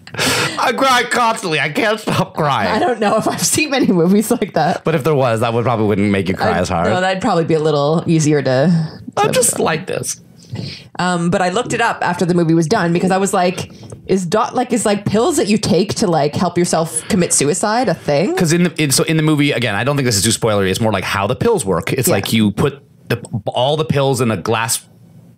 I cry constantly. I can't stop crying. I don't know if I've seen many movies like that. But if there was, that probably wouldn't make you cry as hard. No, that'd probably be a little easier to I'm just like this. But I looked it up after the movie was done because I was like, is pills that you take to like help yourself commit suicide a thing? Because in the movie, again, I don't think this is too spoilery. It's more like how the pills work. It's like you put all the pills in a glass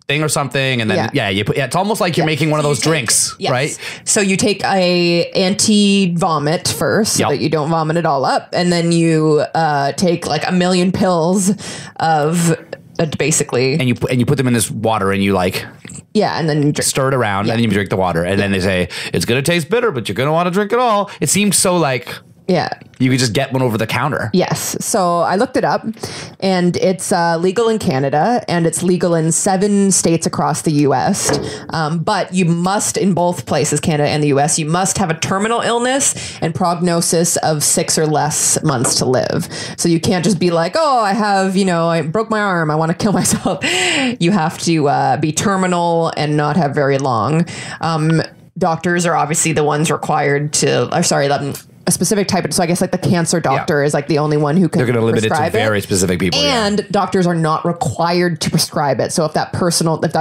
thing or something, and then you put. Yeah, it's almost like you're making one of those drinks, right? So you take a anti-vomit first, so that you don't vomit it all up, and then you take like 1 million pills of basically, and you put them in this water, and you like. Yeah, and then you stir it around, and then you drink the water, and then they say it's gonna taste bitter, but you're gonna want to drink it all. It seems so like. Yeah. You could just get one over the counter. Yes. So I looked it up, and it's legal in Canada, and it's legal in 7 states across the U.S. But you must, in both places, Canada and the U.S., you must have a terminal illness and prognosis of 6 or less months to live. So you can't just be like, oh, I broke my arm, I want to kill myself. You have to be terminal and not have very long. Doctors are obviously the ones required to, a specific type of, so I guess like the cancer doctor is like the only one who can. They're going to limit it to very specific people, and doctors are not required to prescribe it. So if that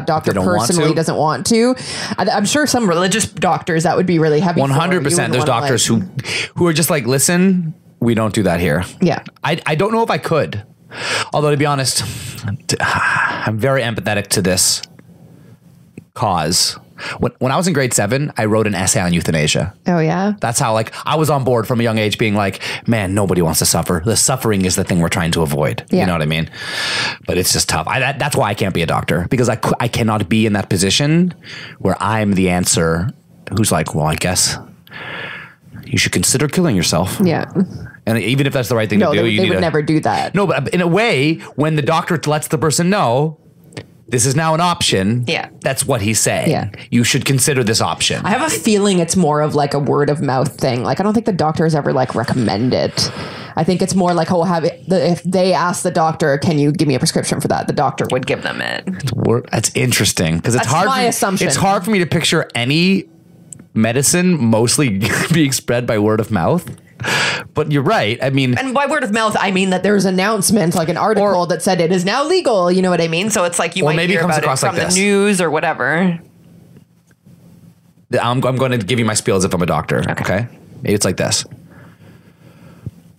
doctor personally doesn't want to, I'm sure some religious doctors that would be really heavy. 100%. There's doctors who are just like, listen, we don't do that here. Yeah, I don't know if I could, although to be honest, I'm very empathetic to this cause. When I was in grade 7, I wrote an essay on euthanasia. Oh, yeah? That's how, like, I was on board from a young age being like, man, nobody wants to suffer. The suffering is the thing we're trying to avoid. Yeah. You know what I mean? But it's just tough. That's why I can't be a doctor, because I cannot be in that position where I'm the answer who's like, well, I guess you should consider killing yourself. Yeah. And even if that's the right thing to do, they would never do that. No, but in a way, when the doctor lets the person know, this is now an option. Yeah. That's what he's saying. Yeah. You should consider this option. I have a feeling it's more of like a word of mouth thing. Like, I don't think the doctors ever like recommend it. I think it's more like, if they ask the doctor, can you give me a prescription for that? The doctor would give them it. That's interesting. Because it's hard. My assumption. It's hard for me to picture any medicine mostly being spread by word of mouth. But you're right. I mean, and by word of mouth, I mean that there's announcements, like an article that said it is now legal. You know what I mean? So it's like you might hear about it from the news or whatever. I'm going to give you my spiel as if I'm a doctor. Okay. Maybe it's like this.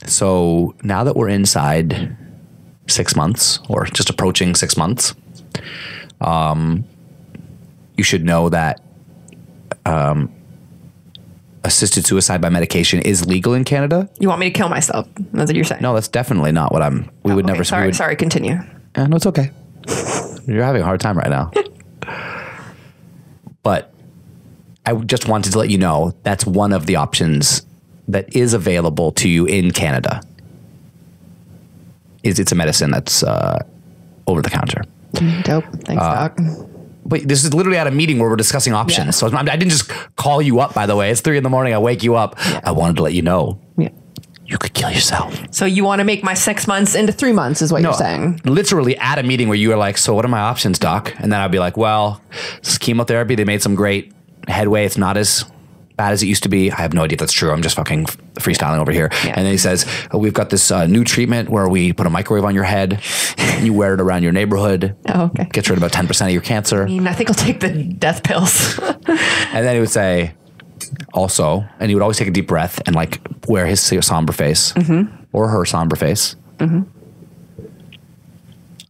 So now that we're inside 6 months or just approaching 6 months, you should know that assisted suicide by medication is legal in Canada. You want me to kill myself? That's what you're saying? No, that's definitely not what we would never. Sorry, continue. No, it's okay. You're having a hard time right now. But I just wanted to let you know that's one of the options that is available to you in Canada. It's a medicine that's over the counter. Dope. Thanks, Doc. But this is literally at a meeting where we're discussing options. Yeah. So I didn't just call you up, by the way. It's 3 a.m. I wake you up. Yeah. I wanted to let you know. Yeah. You could kill yourself. So you want to make my 6 months into 3 months is what you're saying. Literally at a meeting where you are like, so what are my options, Doc? And then I'd be like, well, this is chemotherapy. They made some great headway. It's not as bad as it used to be. I have no idea if that's true. I'm just fucking freestyling over here. Yeah. And then he says, we've got this new treatment where we put a microwave on your head. You wear it around your neighborhood. Oh, okay. Gets rid of about 10% of your cancer. I think I'll take the death pills. And then he would say, also, and he would always take a deep breath and like wear his somber face or her somber face.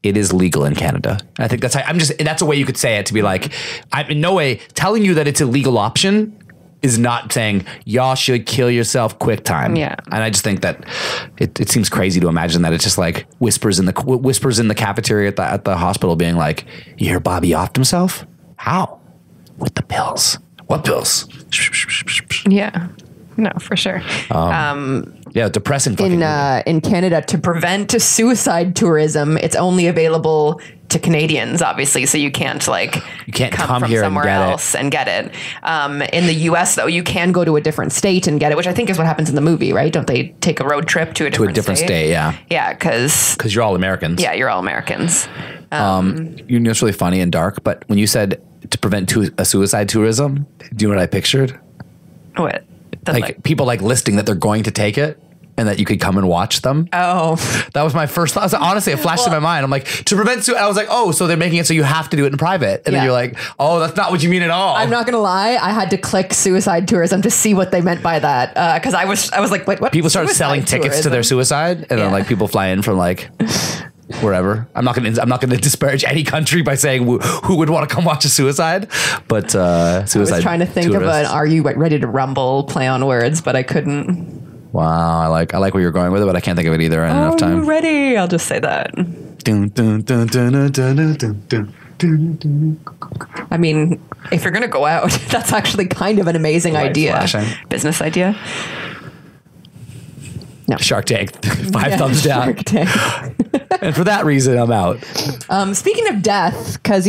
It is legal in Canada. And I think that's a way you could say it, to be like, I'm in no way telling you that it's a legal option is not saying y'all should kill yourself quick time. Yeah. And I just think that it seems crazy to imagine that it's just like whispers in the cafeteria at the hospital being like, you hear Bobby offed himself? How? With the pills. What pills? Yeah. No, for sure. Yeah, depressing. In Canada, to prevent suicide tourism, it's only available to Canadians, obviously. So you can't come from here somewhere else and get it. In the U.S., though, you can go to a different state and get it, which I think is what happens in the movie, right? Don't they take a road trip to a different state? Yeah. Yeah, because you're all Americans. Yeah, you're all Americans. You know, it's really funny and dark, but when you said to prevent a suicide tourism, do you know what I pictured? What? Like people listing that they're going to take it and that you could come and watch them. Oh, that was my first thought. Honestly, it flashed in my mind. I'm like, to prevent suicide. I was like, oh, so they're making it so you have to do it in private. And then you're like, oh, that's not what you mean at all. I'm not going to lie. I had to click suicide tourism to see what they meant by that. Cause I was like, wait, what? People started selling tickets to their suicide. And then people fly in from wherever. I'm not going to disparage any country by saying who would want to come watch a suicide, but suicide. I was trying to think of an "Are you ready to rumble?" play on words, but I couldn't. Wow, I like where you're going with it, but I can't think of it either in enough time. Are you ready? I'll just say that. I mean, if you're gonna go out, that's actually kind of an amazing idea. Flashing. Business idea. No. Shark Tank, 5 thumbs down. Shark Tank. And for that reason, I'm out. Speaking of death, because,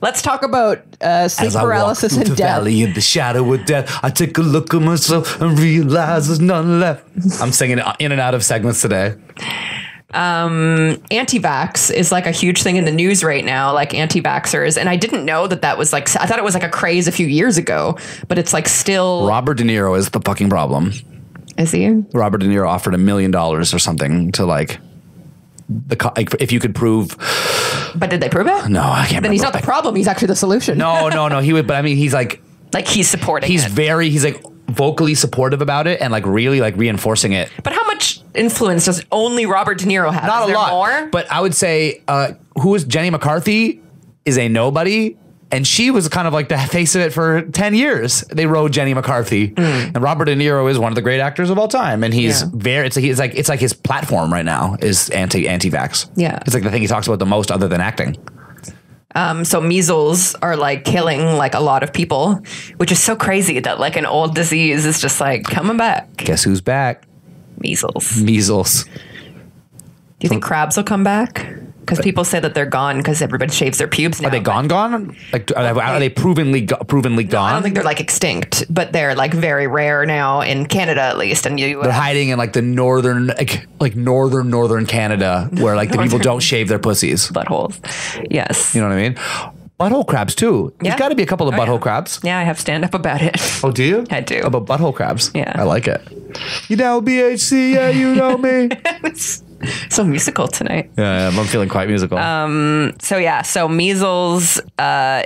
let's talk about sleep paralysis and death. Valley in the shadow of death, I take a look at myself and realize there's none left. I'm singing in and out of segments today. Anti-vax is a huge thing in the news right now, anti-vaxxers. And I didn't know that was I thought it was a craze a few years ago, but it's still. Robert De Niro is the fucking problem. Is he? Robert De Niro offered $1 million or something to if you could prove. But did they prove it? No, I can't remember. Then he's not the problem. He's actually the solution. No. He would, but I mean, he's he's supporting he's it. He's vocally supportive about it and really reinforcing it. But how much influence does only Robert De Niro have? Not a lot. More? But I would say, who is Jenny McCarthy is a nobody. And she was kind of the face of it for 10 years. They rode Jenny McCarthy. And Robert De Niro is one of the great actors of all time. And he's it's like his platform right now is anti-vax. Yeah. It's the thing he talks about the most other than acting. So measles are killing a lot of people, which is so crazy that an old disease is just coming back. Guess who's back? Measles. Do you think crabs will come back? Because people say that they're gone because everybody shaves their pubes now. Are they gone? Are they provenly gone? No, I don't think they're extinct, but they're very rare now in Canada, at least. And they're hiding in the northern, northern Canada, where the people don't shave their pussies. Buttholes. Yes. You know what I mean? Butthole crabs too. There's got to be a couple of butthole crabs. Yeah, I have stand up about it. Oh, do you? I do. About butthole crabs. Yeah. I like it. You know BHC, yeah, you know me. So musical tonight. Yeah, I'm feeling quite musical. So measles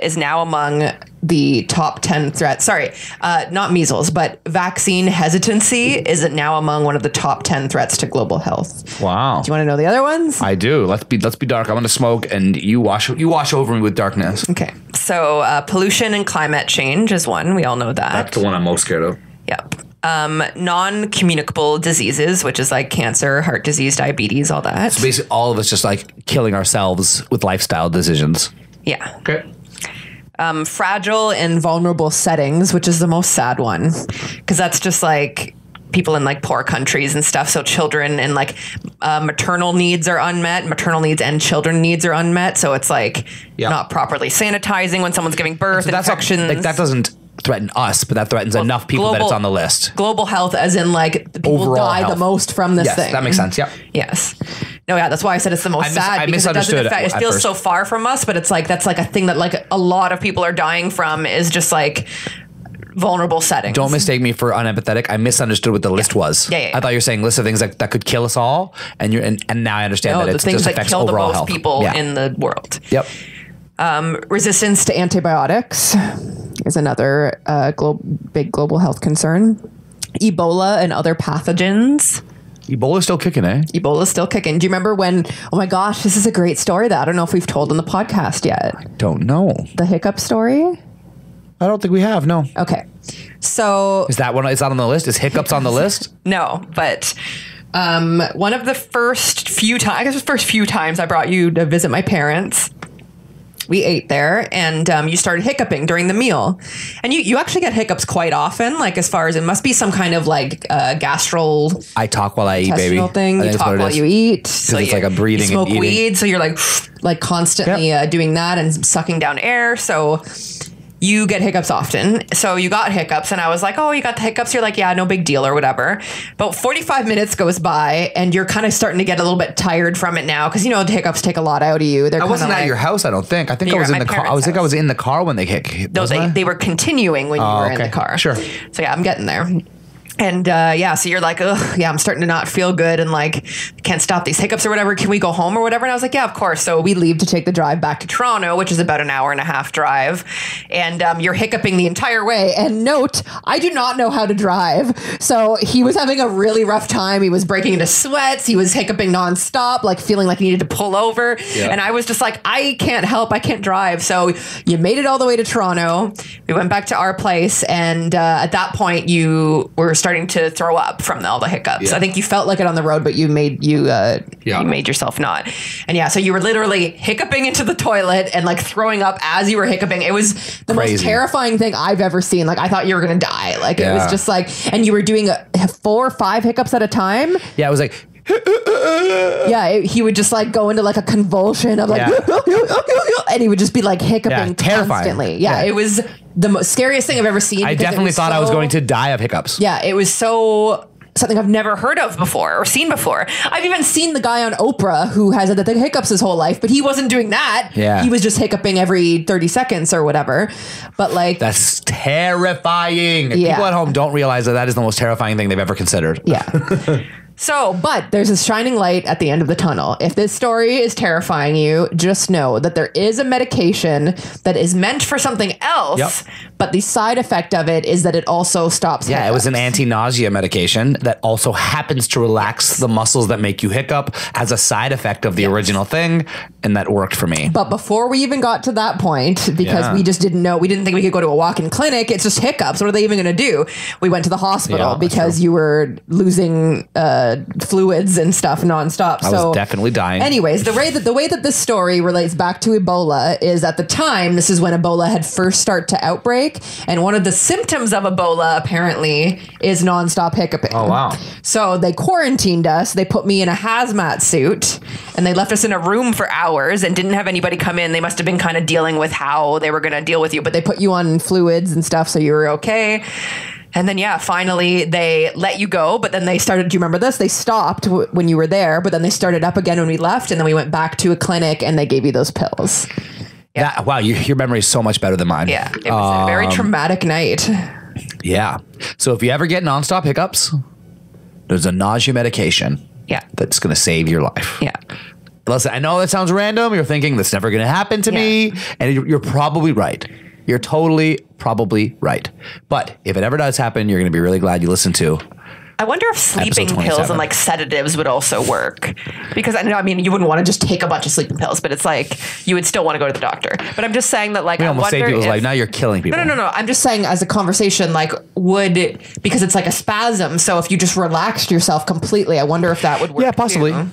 is now among the top 10 threats. Sorry, not measles, but vaccine hesitancy is now among one of the top 10 threats to global health. Wow. Do you want to know the other ones? I do. Let's be dark. I'm going to smoke and you wash over me with darkness. Okay. So pollution and climate change is one. We all know that. That's the one I'm most scared of. Yep. Non-communicable diseases, which is like cancer, heart disease, diabetes, all that. So basically all of us just like killing ourselves with lifestyle decisions. Yeah. Okay. Fragile and vulnerable settings, which is the most sad one, because that's just like people in like poor countries and stuff. So children and like maternal needs are unmet. Maternal needs and children needs are unmet. So it's like not properly sanitizing when someone's giving birth. So that's infections. like that doesn't threaten us, but that threatens enough people that it's on the list. Global health, as in like the people Overall die health. the most from this thing. That makes sense. Yeah. Yes. No, yeah, that's why I said it's the most sad. I because misunderstood it doesn't affect, It feels so far from us, but it's like that's like a thing that like a lot of people are dying from is just like vulnerable settings. Don't mistake me for unempathetic. I misunderstood what the list was. Yeah. I thought you were saying list of things that could kill us all, and now I understand that the it things just that affects kill the overall most health. people in the world. Yep. Resistance to antibiotics is another big global health concern. Ebola and other pathogens. Ebola's still kicking, eh? Ebola's still kicking. Do you remember when, oh my gosh, this is a great story that I don't know if we've told on the podcast yet. Don't know. The hiccup story? I don't think we have, no. Okay. So Is that on the list? Is hiccups on the list? No, but one of the first few times I brought you to visit my parents, we ate there and you started hiccuping during the meal. And you actually get hiccups quite often, like as far as it must be some kind of like gastro I talk while I eat, baby. thing. I think You that's talk what it while is. you eat. Because it's like a breathing you smoke and eating. weed, so you're like Constantly doing that and sucking down air. So you get hiccups often. So you got hiccups and I was like, oh, you got the hiccups. You're like, yeah, no big deal or whatever. But 45 minutes goes by and you're kind of starting to get a little bit tired from it now. Cause you know, the hiccups take a lot out of you. They're I wasn't kinda at your house, I don't think. I think I You were was at in my the car. parents' I was in the car when they hit. no, wasn't I? they were continuing when you were in the okay. car. Sure. So yeah, I'm getting there. And so you're like, ugh, yeah, I'm starting to not feel good and like can't stop these hiccups or whatever. Can we go home or whatever? And I was like, yeah, of course. So we leave to take the drive back to Toronto, which is about an hour and a half drive. And you're hiccuping the entire way. And note, I do not know how to drive. So he was having a really rough time. He was breaking into sweats. He was hiccuping nonstop, like feeling like he needed to pull over. Yeah. And I was just like, I can't help. I can't drive. So you made it all the way to Toronto. We went back to our place. And at that point, you were starting to throw up from all the hiccups. Yeah. I think you felt like it on the road, but you made You made yourself not. and so you were literally hiccuping into the toilet and like throwing up as you were hiccuping. It was the most Crazy. terrifying thing I've ever seen. Like I thought you were going to die. Like it was Yeah. just like, and you were doing 4 or 5 hiccups at a time. Yeah, it was like, Yeah. He would just like go into like a convulsion of like, and he would just be like hiccuping terrifying. constantly. Yeah, Yeah. it was the most scariest thing I've ever seen. I because it definitely was thought I was so- going to die of hiccups. Yeah, it was so something I've never heard of before or seen before. I've even seen the guy on Oprah who has the hiccups his whole life, but he wasn't doing that. Yeah. He was just hiccuping every 30 seconds or whatever. But like, That's terrifying. Yeah. People at home don't realize that is the most terrifying thing they've ever considered. yeah. So, but there's a shining light at the end of the tunnel. If this story is terrifying you, just know that there is a medication that is meant for something else, Yep. but the side effect of it is that it also stops Yeah, it was an hiccups. anti-nausea medication that also happens to relax the muscles that make you hiccup as a side effect of the original thing, and that worked for me. But before we even got to that point, because Yeah. we just didn't know, we didn't think we could go to a walk-in clinic. It's just hiccups. What are they even going to do? We went to the hospital Yeah, that's because you were losing fluids and stuff nonstop. I was definitely dying. Anyways, the way that this story relates back to Ebola is at the time, this is when Ebola had first started to outbreak, and one of the symptoms of Ebola apparently is nonstop hiccuping. Oh, wow. So they quarantined us. They put me in a hazmat suit and they left us in a room for hours and didn't have anybody come in. They must have been kind of dealing with how they were going to deal with you, but they put you on fluids and stuff so you were okay. And then, finally they let you go. But then they started, do you remember this? They stopped when you were there, but then they started up again when we left. And then we went back to a clinic and they gave you those pills. Wow, your memory is so much better than mine. Yeah. It was a very traumatic night. Yeah. So if you ever get nonstop hiccups, there's a nausea medication Yeah. that's going to save your life. Yeah. Listen, I know that sounds random. You're thinking that's never going to happen to me. And you're probably right. You're totally probably right. But if it ever does happen, you're going to be really glad you listened to. I wonder if sleeping Episode pills 27. and like sedatives would also work, because I mean, you wouldn't want to just take a bunch of sleeping pills, but it's like you would still want to go to the doctor. But I'm just saying that, like, We I almost wonder saved people's if, life. Now you're killing people. No. I'm just saying, as a conversation, like, because it's like a spasm. So if you just relaxed yourself completely, I wonder if that would work. Yeah, possibly. too.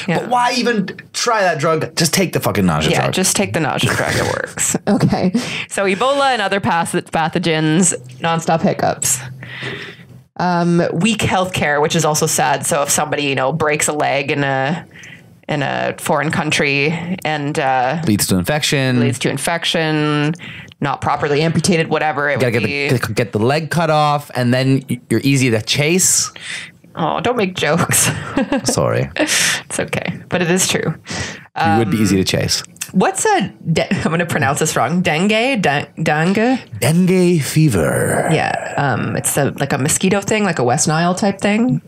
Yeah. But why even try that drug? Just take the fucking nausea Yeah, drug. just take the nausea drug. It works. Okay. So Ebola and other pathogens, Nonstop hiccups. weak healthcare, which is also sad. So if somebody, breaks a leg in a foreign country and leads to infection. not properly amputated, whatever, it would Gotta be. get the leg cut off, and then you're easy to chase. Oh, don't make jokes. Sorry. It's okay, but it is true. You would be easy to chase. What's I'm going to pronounce this wrong. Dengue? Dengue? Dengue fever. Yeah. It's like a mosquito thing, like a West Nile type thing.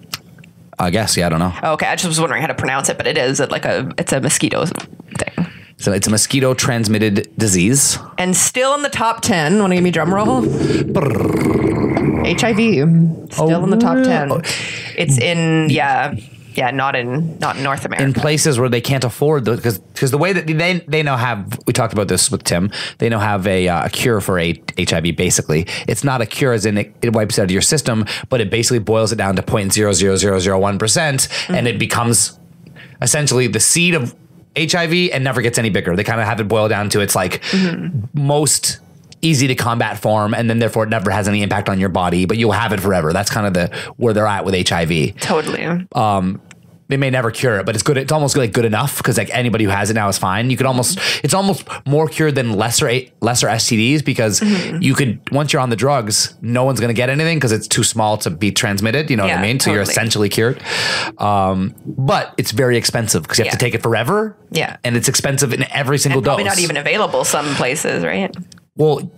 I guess, yeah, I don't know. Oh, okay, I just was wondering how to pronounce it, but it is it's a mosquito thing. So it's a mosquito transmitted disease. And still in the top 10. Want to give me a drum roll? HIV. Still in the top 10. It's in, not in North America. In places where they can't afford those, because the way that they now have, we talked about this with Tim, they now have a cure for HIV. Basically, it's not a cure as in it wipes it out of your system, but it basically boils it down to 0.00001%, and it becomes essentially the seed of HIV and never gets any bigger. They kind of have it boil down to its like most easy to combat form, and then therefore it never has any impact on your body, but you'll have it forever. That's kind of where they're at with HIV. Totally. They may never cure it, but it's good. It's almost like good enough, because like anybody who has it now is fine. You could it's almost more cured than lesser STDs, because you could, once you're on the drugs, no one's going to get anything because it's too small to be transmitted. You know what I mean? So you're essentially cured. But it's very expensive because you have to take it forever. Yeah. And it's expensive in every single dose. Probably not even available some places, right? Well,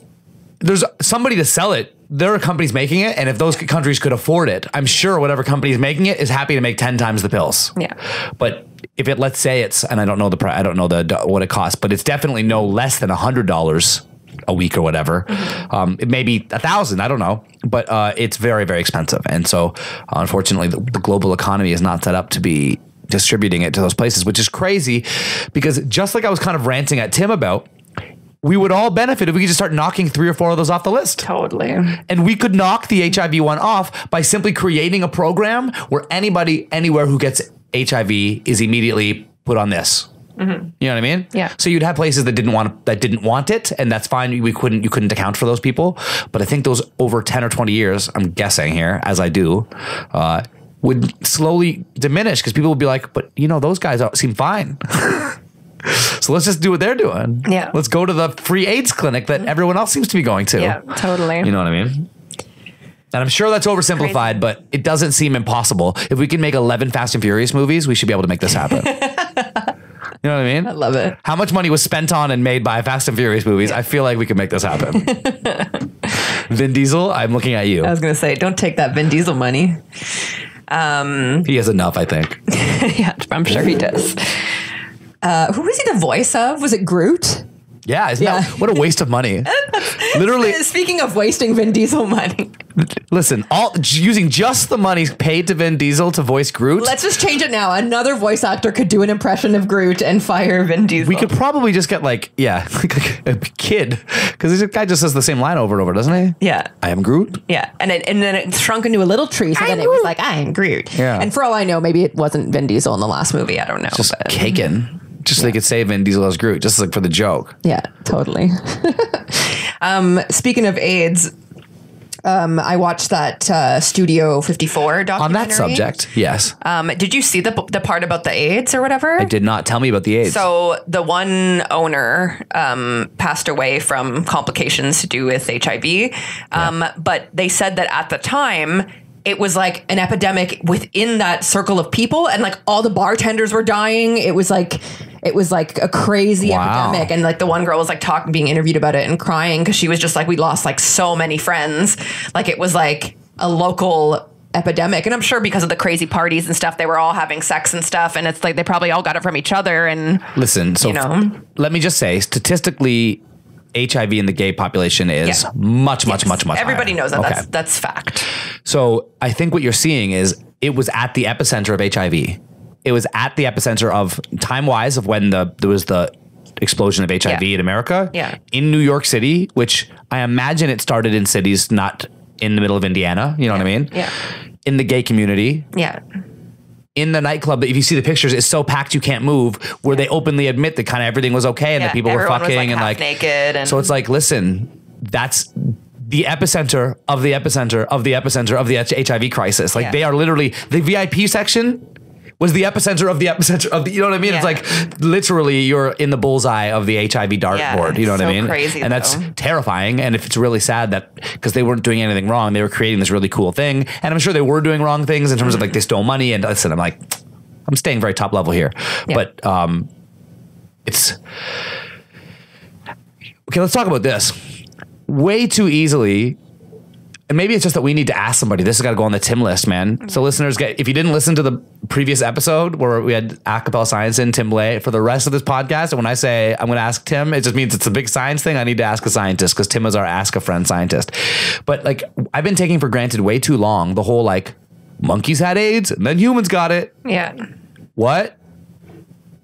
there's somebody to sell it. There are companies making it, and if those countries could afford it, I'm sure whatever company is making it is happy to make 10 times the pills. Yeah. But if it, let's say it's, and I don't know what it costs, but it's definitely no less than $100 a week or whatever. It may be 1,000, I don't know, but it's very, very expensive. And so, unfortunately, the global economy is not set up to be distributing it to those places, which is crazy, because just like I was kind of ranting at Tim about, we would all benefit if we could just start knocking 3 or 4 of those off the list. Totally. And we could knock the HIV one off by simply creating a program where anybody, anywhere who gets HIV is immediately put on this. You know what I mean? Yeah. So you'd have places that didn't want it, and that's fine. You couldn't account for those people. But I think those over 10 or 20 years, I'm guessing here, as I do, would slowly diminish, because people would be like, but those guys seem fine. So let's just do what they're doing. Yeah. Let's go to the free AIDS clinic that everyone else seems to be going to. Yeah, totally. You know what I mean? And I'm sure that's oversimplified, but it doesn't seem impossible. If we can make 11 Fast and Furious movies, we should be able to make this happen. You know what I mean? I love it. How much money was spent on and made by Fast and Furious movies? I feel like we could make this happen. Vin Diesel, I'm looking at you. I was going to say, don't take that Vin Diesel money. He has enough, I think. Yeah, I'm sure he does. Who was he the voice of? Was it Groot? Yeah, isn't that what a waste of money? Literally. Speaking of wasting Vin Diesel money. Listen, using just the money paid to Vin Diesel to voice Groot. Let's just change it now. Another voice actor could do an impression of Groot and fire Vin Diesel. We could probably just get like a kid, because this guy just says the same line over and over, doesn't he? Yeah. I am Groot. Yeah. And then it shrunk into a little tree. So then it was like, I am Groot. Yeah. And for all I know, maybe it wasn't Vin Diesel in the last movie. I don't know. Just caking. Just so they could say Vin Diesel as Groot, just like for the joke. Yeah, totally. Speaking of AIDS, I watched that Studio 54 documentary. On that subject, yes. Did you see the part about the AIDS or whatever? I did not. Tell me about the AIDS. So the one owner passed away from complications to do with HIV. But they said that at the time, it was like an epidemic within that circle of people, and like all the bartenders were dying. It was like a crazy epidemic. And like the one girl was like being interviewed about it and crying, because she was just like, we lost like so many friends. Like it was like a local epidemic. And I'm sure because of the crazy parties and stuff, they were all having sex and stuff. And it's like, they probably all got it from each other. And listen, so let me just say, statistically, HIV in the gay population is much higher. Everybody knows that. Okay. That's fact. So I think what you're seeing is it was at the epicenter of HIV. It was at the epicenter of time-wise of when there was the explosion of HIV in America. Yeah. In New York City, which I imagine it started in cities not in the middle of Indiana. You know what I mean? Yeah. In the gay community. Yeah. In the nightclub, if you see the pictures, it's so packed you can't move, where they openly admit that kind of everything was okay and that people were Everyone fucking was, and half naked. And so it's like, listen, that's the epicenter of the epicenter of the epicenter of the HIV crisis. Like they are literally, the VIP section was the epicenter of the epicenter of the, you know what I mean? It's like literally you're in the bullseye of the HIV dartboard. You know what I mean? Crazy, and that's terrifying. And if it's really sad that because they weren't doing anything wrong, they were creating this really cool thing. And I'm sure they were doing wrong things in terms of like they stole money. And listen, I'm like, I'm staying very top level here, but it's okay. Let's talk about this. Way too easily. And maybe it's just that we need to ask somebody. This has got to go on the Tim list, man. So listeners, if you didn't listen to the previous episode where we had Acapella Science and Tim Blay for the rest of this podcast, and when I say I'm going to ask Tim, it just means it's a big science thing. I need to ask a scientist because Tim is our ask a friend scientist. But like I've been taking for granted way too long the whole like monkeys had AIDS and then humans got it. Yeah. What?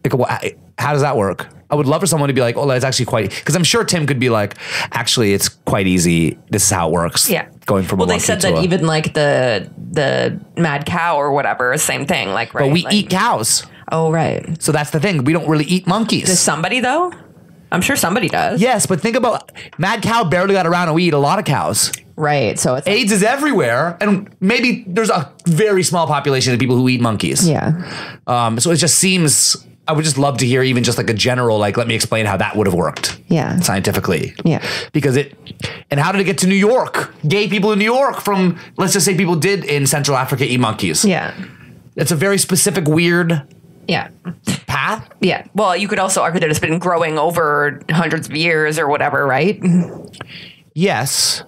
Like, how does that work? I would love for someone to be like, oh, that's actually quite, because I'm sure Tim could be like, actually, it's quite easy. This is how it works. Yeah. Going from a monkey they said to that even like the mad cow or whatever, same thing. Like, right. But we like, eat cows. Oh, right. So that's the thing. We don't really eat monkeys. Does somebody though? I'm sure somebody does. Yes, but think about mad cow barely got around and we eat a lot of cows. Right. So it's AIDS is everywhere. And maybe there's a very small population of people who eat monkeys. Yeah. So it just seems, I would just love to hear even just like a general, like, let me explain how that would have worked. Yeah. Scientifically. Yeah. Because and how did it get to New York? Gay people in New York from, let's just say people did in Central Africa eat monkeys. Yeah. It's a very specific, weird path. Yeah. Well, you could also argue that it's been growing over hundreds of years or whatever, right? Yes.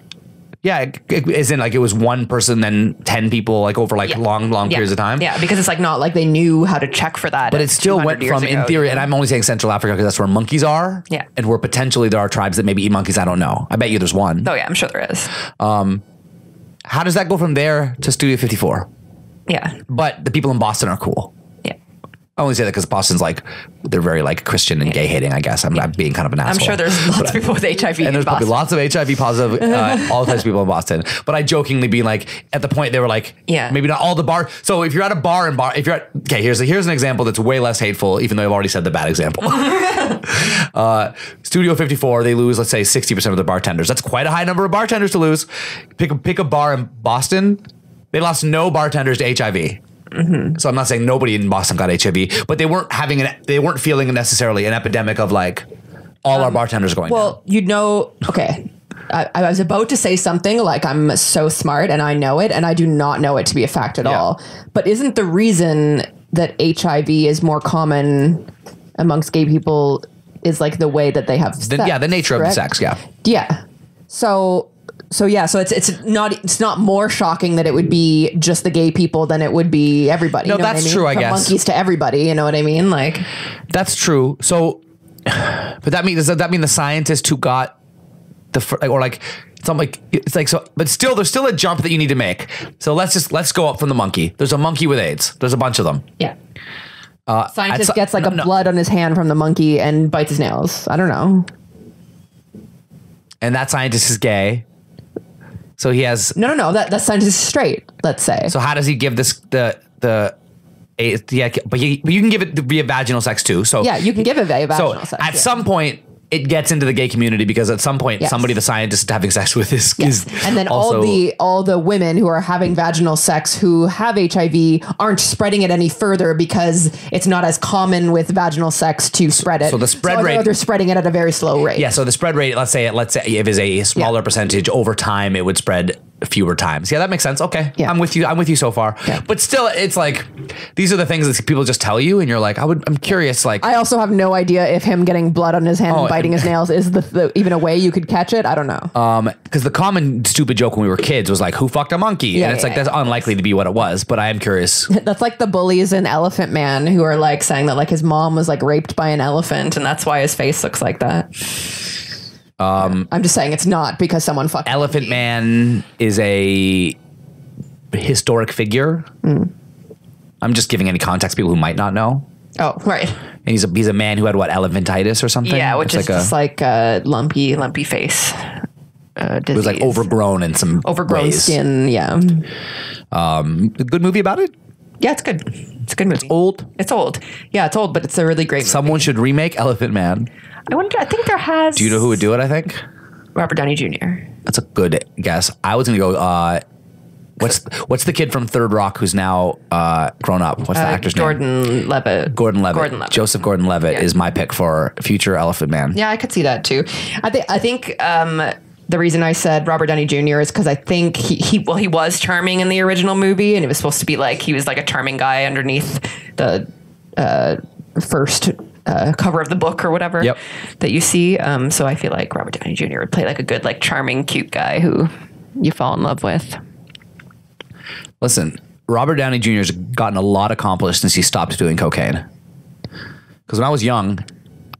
Yeah, as in like it was one person, then 10 people, like over like long periods of time. Yeah, because it's like not like they knew how to check for that. But it still went from, in theory, and I'm only saying Central Africa because that's where monkeys are. Yeah. And where potentially there are tribes that maybe eat monkeys. I don't know. I bet you there's one. Oh, yeah, I'm sure there is. How does that go from there to Studio 54? Yeah. But the people in Boston are cool. Yeah. I only say that because Boston's like, they're very like Christian and gay hating, I guess. I'm being kind of an asshole. I'm sure there's lots of people with HIV and in there's probably Boston. lots of HIV positive, all types of people in Boston. But I jokingly being like, at the point they were like, maybe not all the bar. So if you're at a bar if you're at, okay, here's an example that's way less hateful, even though I've already said the bad example. Studio 54, they lose, let's say 60% of the bartenders. That's quite a high number of bartenders to lose. Pick a bar in Boston. They lost no bartenders to HIV. Mm-hmm. So I'm not saying nobody in Boston got HIV, but they weren't feeling necessarily an epidemic of like all our bartenders going down. Well, okay. I was about to say something like I'm so smart and I know it and I do not know it to be a fact at all. But isn't the reason that HIV is more common amongst gay people is like the way that they have sex, the nature of the sex, Yeah. So it's not more shocking that it would be just the gay people than it would be everybody. No, you know that's what I mean? true, I From guess. monkeys to everybody, you know what I mean? Like that's true. So, but does that mean the scientist who got but still, there's still a jump that you need to make. So let's go up from the monkey. There's a monkey with AIDS. There's a bunch of them. Yeah. Scientist gets blood on his hand from the monkey and bites his nails. I don't know. And that scientist is gay. So he has no. That scientist is straight. Let's say. So how does he give this but you can give it via vaginal sex too. So yeah, you can give it via vaginal sex. At some point, it gets into the gay community because at some point somebody the scientist is having sex with is and then also, all the women who are having vaginal sex who have HIV aren't spreading it any further because it's not as common with vaginal sex to spread it. So the spread rate, they're spreading it at a very slow rate. Yeah. So the spread rate, let's say if it's a smaller percentage over time, it would spread fewer times. Yeah, that makes sense. Okay. Yeah. I'm with you so far. Yeah. But still, it's like, these are the things that people just tell you and you're like, I'm curious. Like, I also have no idea if him getting blood on his hand and biting his nails is even a way you could catch it. I don't know. Because the common stupid joke when we were kids was like, who fucked a monkey? Yeah, and it's that's unlikely to be what it was, but I am curious. That's like the bullies in Elephant Man who are like saying that like his mom was like raped by an elephant and that's why his face looks like that. I'm just saying it's not because someone fucking Elephant Man is a historic figure. I'm just giving any context to people who might not know. Oh, right. And he's a man who had what, elephantitis or something? Yeah, which It's is like just like a lumpy face. it was like overgrown in some ways. skin. Yeah. A good movie about it? Yeah, it's good. It's a good movie. Old? It's old. Yeah, it's old, but it's a really great movie. Someone should remake Elephant Man. I think there has. Do you know who would do it, I think? Robert Downey Jr. That's a good guess. I was going to go, what's the kid from Third Rock who's now grown up? What's the actor's name? Gordon Levitt. Joseph Gordon-Levitt is my pick for future Elephant Man. Yeah, I could see that too. I think the reason I said Robert Downey Jr. is because I think he was charming in the original movie, and it was supposed to be like he was like a charming guy underneath the first cover of the book or whatever that you see. So I feel like Robert Downey Jr. would play like a good, like charming, cute guy who you fall in love with. Listen, Robert Downey Jr. has gotten a lot accomplished since he stopped doing cocaine. Because when I was young,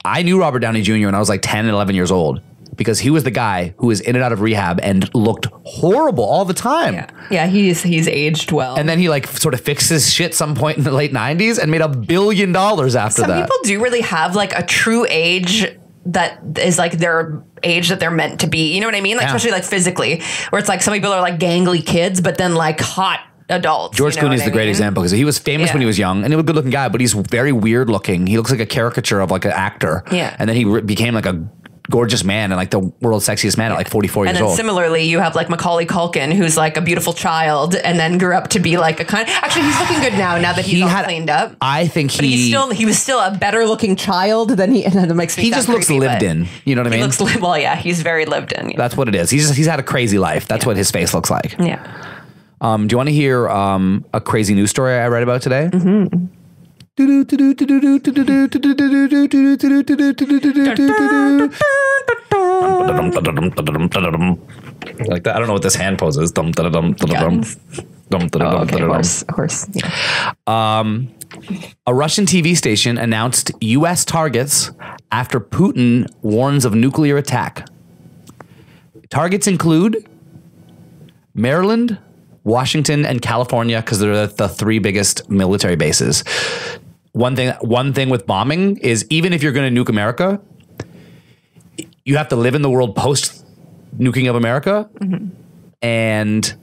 I knew Robert Downey Jr. when I was like 10 and 11 years old. Because he was the guy who was in and out of rehab and looked horrible all the time. Yeah, he's aged well. And then he like sort of fixed his shit some point in the late 90s and made $1 billion after that. Some people do really have like a true age that is like their age that they're meant to be. You know what I mean? Like especially like physically, where it's like some people are like gangly kids, but then like hot adults. George Clooney is the great example because he was famous when he was young and he was a good looking guy, but he's very weird looking. He looks like a caricature of like an actor. Yeah. And then he became like a gorgeous man and like the world's sexiest man at like 44 years old. And then similarly, you have like Macaulay Culkin, who's like a beautiful child and then grew up to be like a kind. Actually, he's looking good now that he's all cleaned up. I think he was still a better looking child than he. And that makes me. He just looks lived in. You know what I mean? He's very lived in. That's what it is. He's had a crazy life. That's what his face looks like. Yeah. Do you want to hear a crazy news story I read about today? Mm-hmm. Like that. I don't know what this hand pose is. Horse. Yeah. A Russian TV station announced U.S. targets after Putin warns of nuclear attack. Targets include Maryland, Washington, and California because they're the three biggest military bases. One thing with bombing is even if you're going to nuke America, you have to live in the world post nuking of America. Mm-hmm. And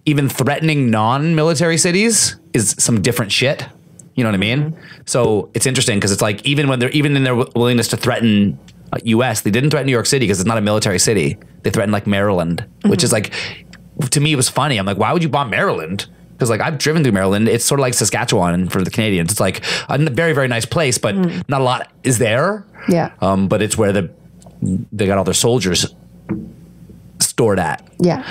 even threatening non-military cities is some different shit. You know what I mean? Mm-hmm. So it's interesting because it's like even in their willingness to threaten US, they didn't threaten New York City because it's not a military city. They threatened like Maryland, which is like, to me, it was funny. I'm like, why would you bomb Maryland? Because like I've driven through Maryland. It's sort of like Saskatchewan for the Canadians. It's like a very, very nice place, but not a lot is there. Yeah. But it's where they got all their soldiers stored at. Yeah.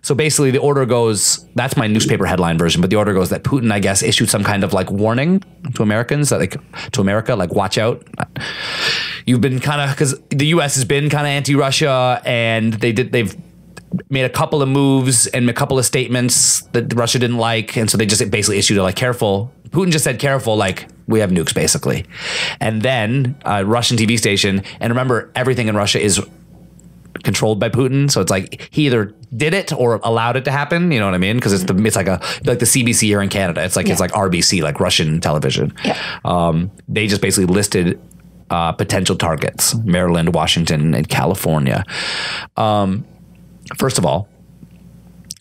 So basically the order goes, that's my newspaper headline version, but the order goes that Putin, I guess, issued some kind of like warning to Americans that to America, like watch out. You've been kind of, because the US has been kind of anti-Russia and they've made a couple of moves and a couple of statements that Russia didn't like. And so they just basically issued a like, careful. Putin just said, careful, like we have nukes basically. And then a Russian TV station, and remember everything in Russia is controlled by Putin. So it's like he either did it or allowed it to happen. You know what I mean? Because it's like the CBC here in Canada. It's like RBC, like Russian television. Yeah. They just basically listed potential targets: Maryland, Washington, and California. First of all,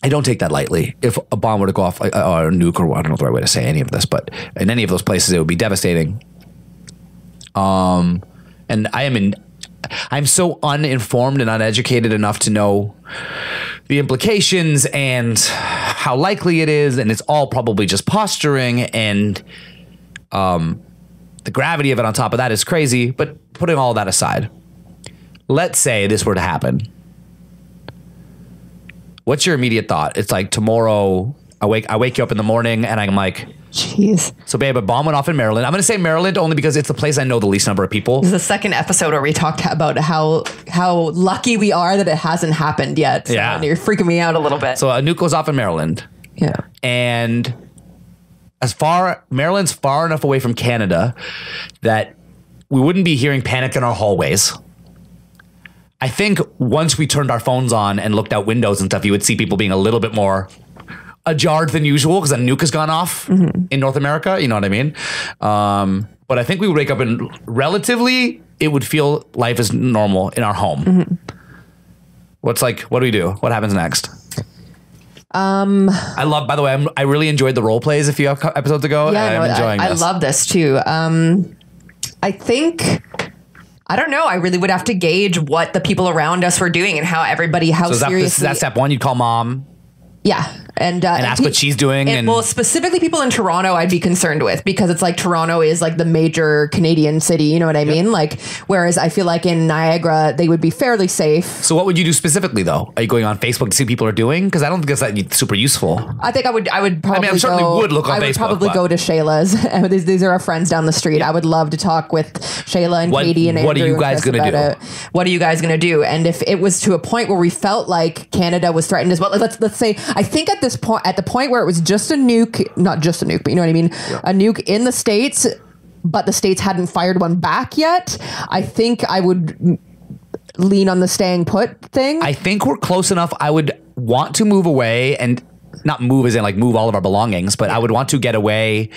I don't take that lightly. If a bomb were to go off, or a nuke, or I don't know the right way to say any of this, but in any of those places, it would be devastating. And I'm so uninformed and uneducated enough to know the implications and how likely it is, and it's all probably just posturing, and the gravity of it on top of that is crazy. But putting all that aside, let's say this were to happen. What's your immediate thought? It's like tomorrow, I wake you up in the morning and I'm like, jeez. So babe, a bomb went off in Maryland. I'm going to say Maryland only because it's the place I know the least number of people. This is the second episode where we talked about how lucky we are that it hasn't happened yet. So yeah. You're freaking me out a little bit. So a nuke goes off in Maryland. Yeah. And Maryland's far enough away from Canada that we wouldn't be hearing panic in our hallways. I think once we turned our phones on and looked out windows and stuff, you would see people being a little bit more ajarred than usual because a nuke has gone off in North America. You know what I mean? But I think we would wake up and relatively, it would feel life is normal in our home. What do we do? What happens next? I love, by the way, I really enjoyed the role plays a few episodes ago. Yeah, I'm enjoying this. I love this too. I think, I don't know. I really would have to gauge what the people around us were doing and how seriously. That's step one. You'd call mom. Yeah. And ask what she's doing. And well, specifically people in Toronto, I'd be concerned with because it's like Toronto is like the major Canadian city. You know what I mean? Like, whereas I feel like in Niagara, they would be fairly safe. So what would you do specifically though? Are you going on Facebook to see what people are doing? Because I don't think that's super useful. I think I would probably I certainly would look on Facebook. I would probably go to Shayla's. these are our friends down the street. Yeah. I would love to talk with Shayla and Katie and Andrew. What are you guys going to do? What are you guys going to do? And if it was to a point where we felt like Canada was threatened as well, let's say, I think at the point where it was just a nuke, not just a nuke, but you know what I mean? Yeah. A nuke in the States, but the States hadn't fired one back yet. I think I would lean on the staying put thing. I think we're close enough. I would want to move away and not move as in like move all of our belongings, but I would want to get away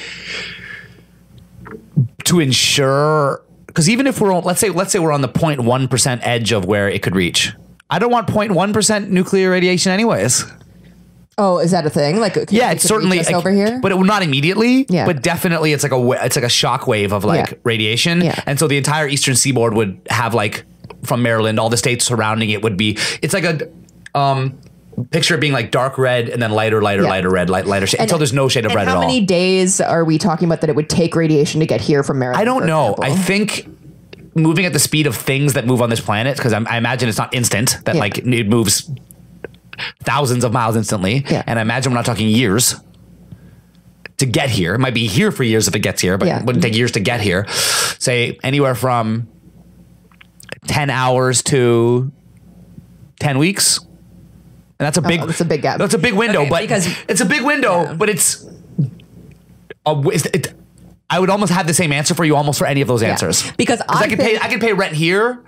to ensure, because even if we're, let's say we're on the 0.1% edge of where it could reach. I don't want 0.1% nuclear radiation anyways. Oh, is that a thing? Like, it's certainly over here, but it will not immediately. Yeah. But definitely, it's like a shock wave of radiation, and so the entire eastern seaboard would have like from Maryland, all the states surrounding it would be. It's like a picture it being like dark red and then lighter red, lighter shade until there's no shade of red at all. How many days are we talking about that it would take radiation to get here from Maryland? I don't know. I think moving at the speed of things that move on this planet, because I imagine it's not instant. That like it moves thousands of miles instantly. Yeah. And I imagine we're not talking years to get here. It might be here for years if it gets here, but it wouldn't take years to get here. Say anywhere from 10 hours to 10 weeks. And that's a big gap. That's a big window, but it's a big window, but it's I would almost have the same answer for you almost for any of those answers. Because I could pay rent here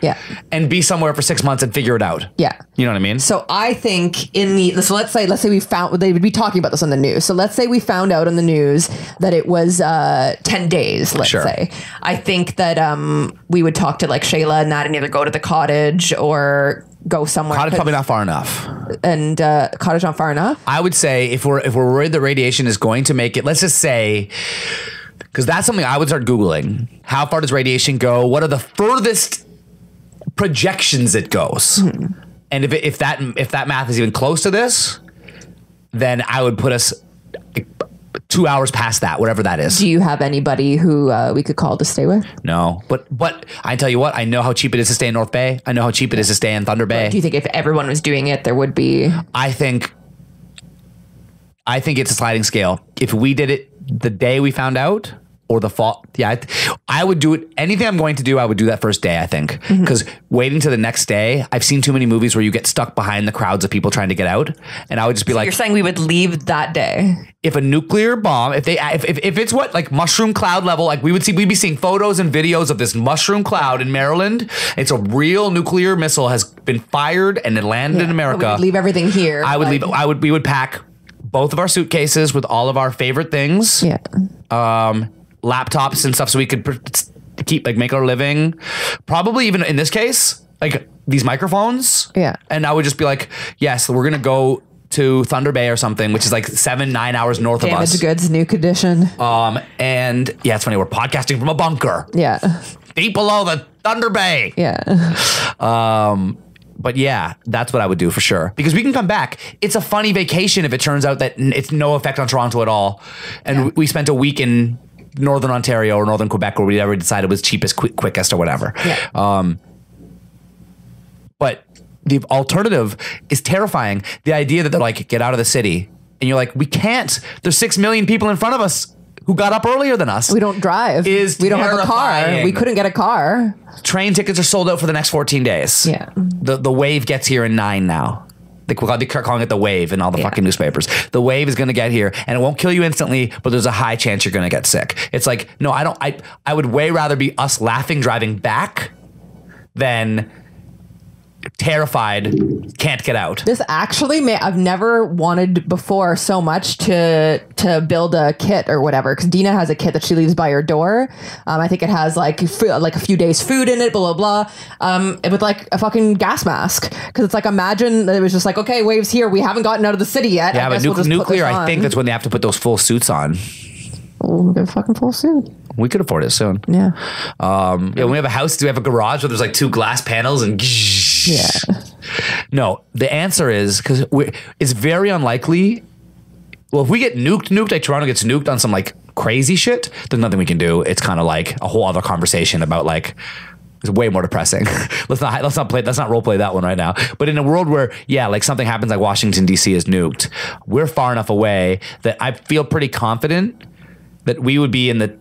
and be somewhere for 6 months and figure it out. Yeah. You know what I mean? So I think let's say we found, they would be talking about this on the news. So let's say we found out on the news that it was 10 days, let's say. I think that we would talk to like Shayla and that and either go to the cottage or go somewhere. Cottage probably not far enough. And cottage not far enough? I would say if we're worried that radiation is going to make it, let's just say, because that's something I would start Googling. How far does radiation go? What are the furthest projections it goes? And if that math is even close to this, then I would put us 2 hours past that, whatever that is. Do you have anybody who we could call to stay with? No, but I tell you what, I know how cheap it is to stay in North Bay. I know how cheap it is to stay in Thunder Bay. Do you think if everyone was doing it, there would be? I think it's a sliding scale. If we did it the day we found out, or the fall, I would do it. Anything I'm going to do, I would do that first day, I think. Because waiting to the next day, I've seen too many movies where you get stuck behind the crowds of people trying to get out. And I would just be like... You're saying we would leave that day? If a nuclear bomb, if it's like mushroom cloud level, like we'd be seeing photos and videos of this mushroom cloud in Maryland. It's a real nuclear missile has been fired and it landed in America. We would leave everything here. We would pack both of our suitcases with all of our favorite things. Yeah. Laptops and stuff so we could make our living. Probably even in this case, like these microphones. Yeah. And I would just be like, yes, we're going to go to Thunder Bay or something, which is like 7-9 hours north of us. Damaged goods, new condition. And it's funny. We're podcasting from a bunker. Yeah. Deep below the Thunder Bay. Yeah. But yeah, that's what I would do for sure. Because we can come back. It's a funny vacation if it turns out that it's no effect on Toronto at all. And we spent a week in Northern Ontario or Northern Quebec where we ever decided was cheapest, quickest or whatever. Yeah. But the alternative is terrifying. The idea that they're like, get out of the city. And you're like, we can't. There's 6 million people in front of us who got up earlier than us. We don't drive. We don't have a car. We couldn't get a car. Train tickets are sold out for the next 14 days. Yeah. The wave gets here in 9 now. They start calling it the wave in all the fucking newspapers. The wave is going to get here and it won't kill you instantly, but there's a high chance you're going to get sick. It's like, no, I would way rather be us laughing driving back than terrified, can't get out. This actually I've never wanted before so much to build a kit or whatever, because Dina has a kit that she leaves by her door. I think it has like a few days food in it, blah blah blah, with like a fucking gas mask, because it's like, imagine that it was just like, okay, waves here, we haven't gotten out of the city yet. Yeah, but nuclear, I think that's when they have to put those full suits on. Oh, get a fucking full suit. We could afford it soon. Yeah. When we have a house, do we have a garage where there's like 2 glass panels and yeah. No, the answer is because it's very unlikely. Well, if we get nuked, like Toronto gets nuked on some like crazy shit, there's nothing we can do. It's kind of like a whole other conversation about like, it's way more depressing. let's not role play that one right now. But in a world where, yeah, like something happens, like Washington DC is nuked, we're far enough away that I feel pretty confident that we would be in the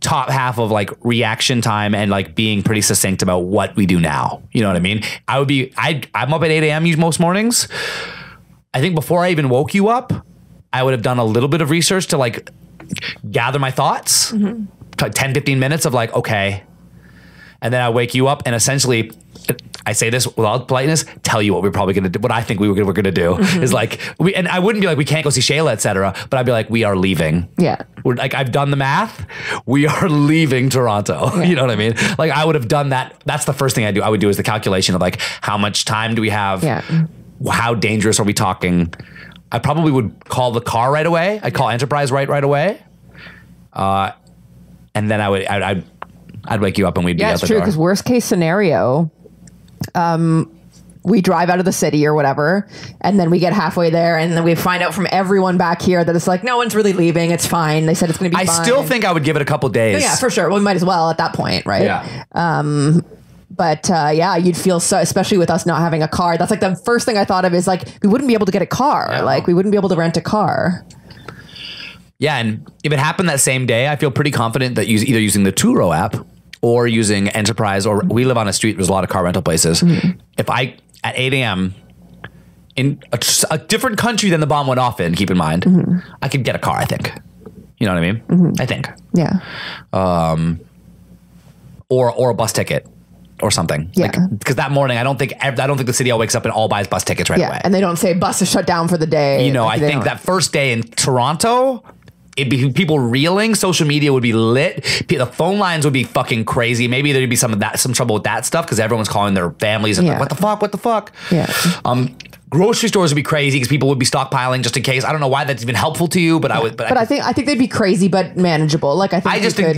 top half of like reaction time and like being pretty succinct about what we do now. You know what I mean? I'm up at 8 a.m. most mornings. I think before I even woke you up, I would have done a little bit of research to like gather my thoughts, like 10, 15 minutes of like, okay. And then I wake you up and essentially, I say this without politeness, tell you what we're probably going to do. What I think we're going to do is like, and I wouldn't be like, we can't go see Shayla, etc. But I'd be like, we are leaving. Yeah. We're like, I've done the math. We are leaving Toronto. Yeah. You know what I mean? Like I would have done that. That's the first thing I would do is the calculation of like, how much time do we have? Yeah. How dangerous are we talking? I probably would call the car right away. I'd call Enterprise right away. And then I'd wake you up and we'd be out the door. Yeah, it's true, because worst case scenario, we drive out of the city or whatever, and then we get halfway there, and then we find out from everyone back here that it's like, no one's really leaving. It's fine. They said it's going to be fine. I still think I would give it a couple days. Oh, yeah, for sure. Well, we might as well at that point, right? Yeah. But yeah, you'd feel so, especially with us not having a car. That's like the first thing I thought of is like, we wouldn't be able to get a car. Yeah. Like we wouldn't be able to rent a car. Yeah, and if it happened that same day, I feel pretty confident that either using the Turo app or using Enterprise, or we live on a street, there's a lot of car rental places. If I, at 8 a.m., in a different country than the bomb went off in, keep in mind, I could get a car, I think. You know what I mean? I think. Yeah. Or a bus ticket. Or something, yeah. Because that morning, I don't think the city all wakes up and all buys bus tickets right away. And they don't say bus is shut down for the day. You know, I think that first day in Toronto, it'd be people reeling. Social media would be lit. The phone lines would be fucking crazy. Maybe there'd be some trouble with that stuff because everyone's calling their families and like, what the fuck? Yeah. Grocery stores would be crazy because people would be stockpiling just in case. I don't know why that's even helpful to you, but I would. But I think they'd be crazy but manageable. Like I just think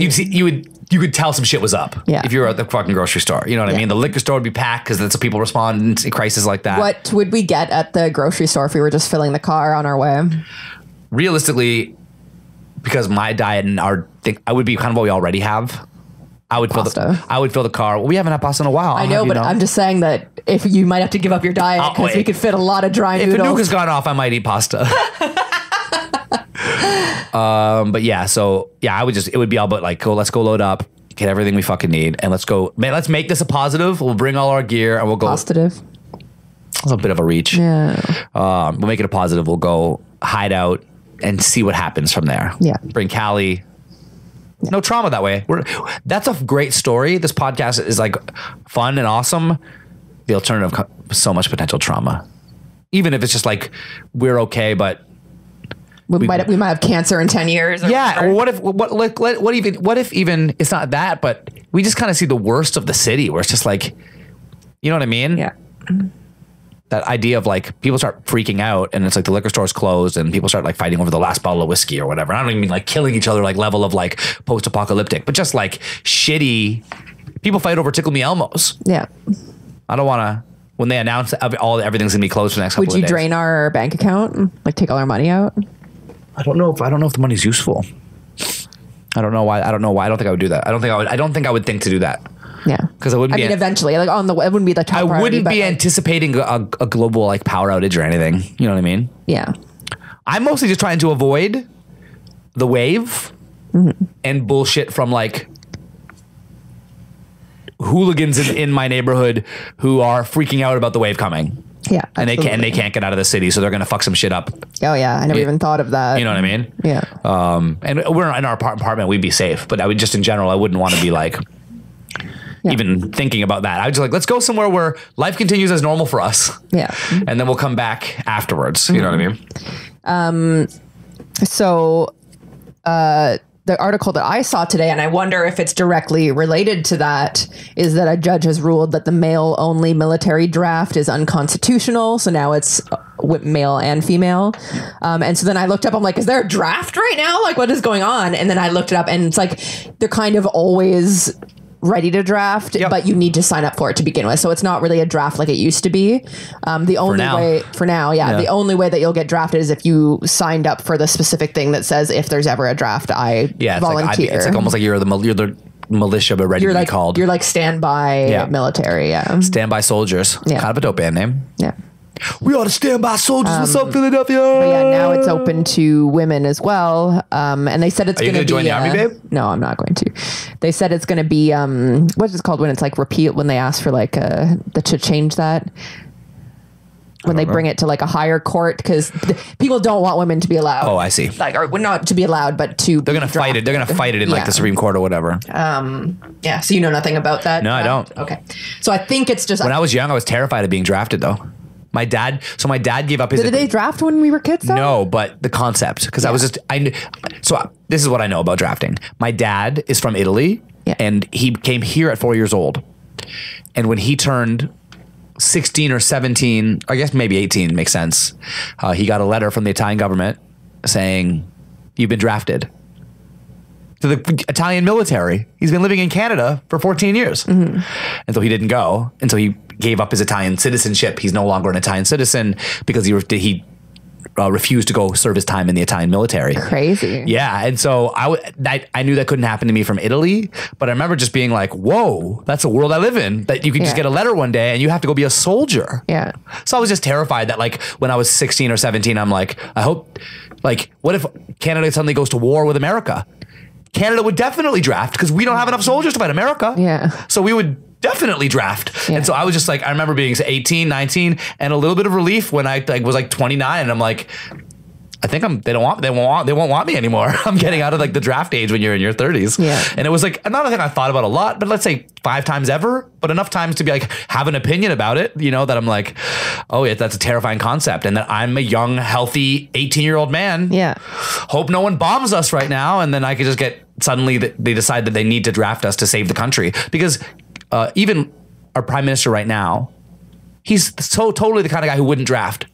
you could tell some shit was up. Yeah. If you were at the fucking grocery store, you know what I mean. The liquor store would be packed because that's how people respond in crises like that. What would we get at the grocery store if we were just filling the car on our way? Realistically, because my diet and our thing, I would be kind of what we already have. I would fill the car. Well, we haven't had pasta in a while. I know, but I'm just saying that if you might have to give up your diet because we could fit a lot of dry noodles. If a nuke has gone off, I might eat pasta. But yeah, so yeah, it would be all but like, let's go load up, get everything we fucking need, and let's go. Man, let's make this a positive. We'll bring all our gear and we'll go. Positive. That's a bit of a reach. Yeah. We'll make it a positive. We'll go hide out and see what happens from there. Yeah. Bring Callie. No trauma that way. That's a great story. This podcast is like fun and awesome. The alternative, so much potential trauma. Even if it's just like we're okay, but we might have cancer in 10 years. Yeah. Or what if even it's not that, but we just kind of see the worst of the city where it's just like, you know what I mean? Yeah. That idea of like people start freaking out and it's like the liquor store's closed and people start like fighting over the last bottle of whiskey or whatever. I don't even mean like killing each other, like level of like post-apocalyptic, but just like shitty. People fight over Tickle Me Elmos. Yeah. I don't want to, when they announce everything's gonna be closed for the next couple of days. Would you drain our bank account? Like take all our money out? I don't know if the money's useful. I don't know why. I don't think I would do that. I don't think I would think to do that. Yeah, because I wouldn't. Eventually, like it wouldn't be the top priority. I wouldn't be anticipating a global like power outage or anything. You know what I mean? Yeah. I'm mostly just trying to avoid the wave and bullshit from like hooligans in my neighborhood who are freaking out about the wave coming. Yeah, and they can't get out of the city, so they're gonna fuck some shit up. Oh yeah, I never even thought of that. You know what I mean? Yeah. And we're in our apartment, we'd be safe, but I would just in general, I wouldn't want to be like. even thinking about that. I was just like, let's go somewhere where life continues as normal for us. Yeah. And then we'll come back afterwards. You know what I mean? So the article that I saw today, and I wonder if it's directly related to that, is that a judge has ruled that the male-only military draft is unconstitutional. So now it's with male and female. And so then I looked up, I'm like, is there a draft right now? Like, what is going on? And then I looked it up, and it's like they're kind of always ready to draft, but you need to sign up for it to begin with. So it's not really a draft like it used to be. The only way for now, the only way that you'll get drafted is if you signed up for the specific thing that says, if there's ever a draft, I volunteer. It's like almost like you're the militia, but ready to be called. You're like standby military. Yeah. Standby soldiers. Yeah. Kind of a dope band name. Yeah. We are the standby soldiers. What's up, Philadelphia? But yeah, now it's open to women as well. And they said it's going to be. Join the army, babe? No, I'm not going to. They said it's going to be what's it called when it's like repeat, when they ask for like to change that, when they bring it to like a higher court, because people don't want women to be allowed. Oh, I see. Like, or not to be allowed, but to they're going to fight it. They're going to fight it in like the Supreme Court or whatever. Yeah. So you know nothing about that? No, I don't. Okay. So I think it's just when I was young, I was terrified of being drafted though. My dad gave up his. Did they draft when we were kids though? No, but the concept, because I was just, this is what I know about drafting. My dad is from Italy and he came here at 4 years old. And when he turned 16 or 17, I guess maybe 18 makes sense. He got a letter from the Italian government saying, you've been drafted to the Italian military. He's been living in Canada for 14 years. And so he didn't go. And so he gave up his Italian citizenship. He's no longer an Italian citizen because he refused to go serve his time in the Italian military. Crazy. Yeah. And so I knew that couldn't happen to me from Italy, but I remember just being like, whoa, that's a world I live in, that you can just get a letter one day and you have to go be a soldier. Yeah. So I was just terrified that like when I was 16 or 17, I'm like, I hope, like, what if Canada suddenly goes to war with America? Canada would definitely draft because we don't have enough soldiers to fight America. Yeah. So we would definitely draft. And so I was just like, I remember being 18, 19 and a little bit of relief when I was like 29 and I'm like, I think they won't want me anymore. I'm getting out of like the draft age when you're in your 30s. Yeah. And it was like another thing I thought about a lot, but let's say 5 times ever, but enough times to be like, have an opinion about it, you know, that I'm like, oh yeah, that's a terrifying concept. And that I'm a young, healthy 18-year-old man. Yeah. Hope no one bombs us right now. And then I could just suddenly they decide that they need to draft us to save the country. Because even our prime minister right now, he's so totally the kind of guy who wouldn't draft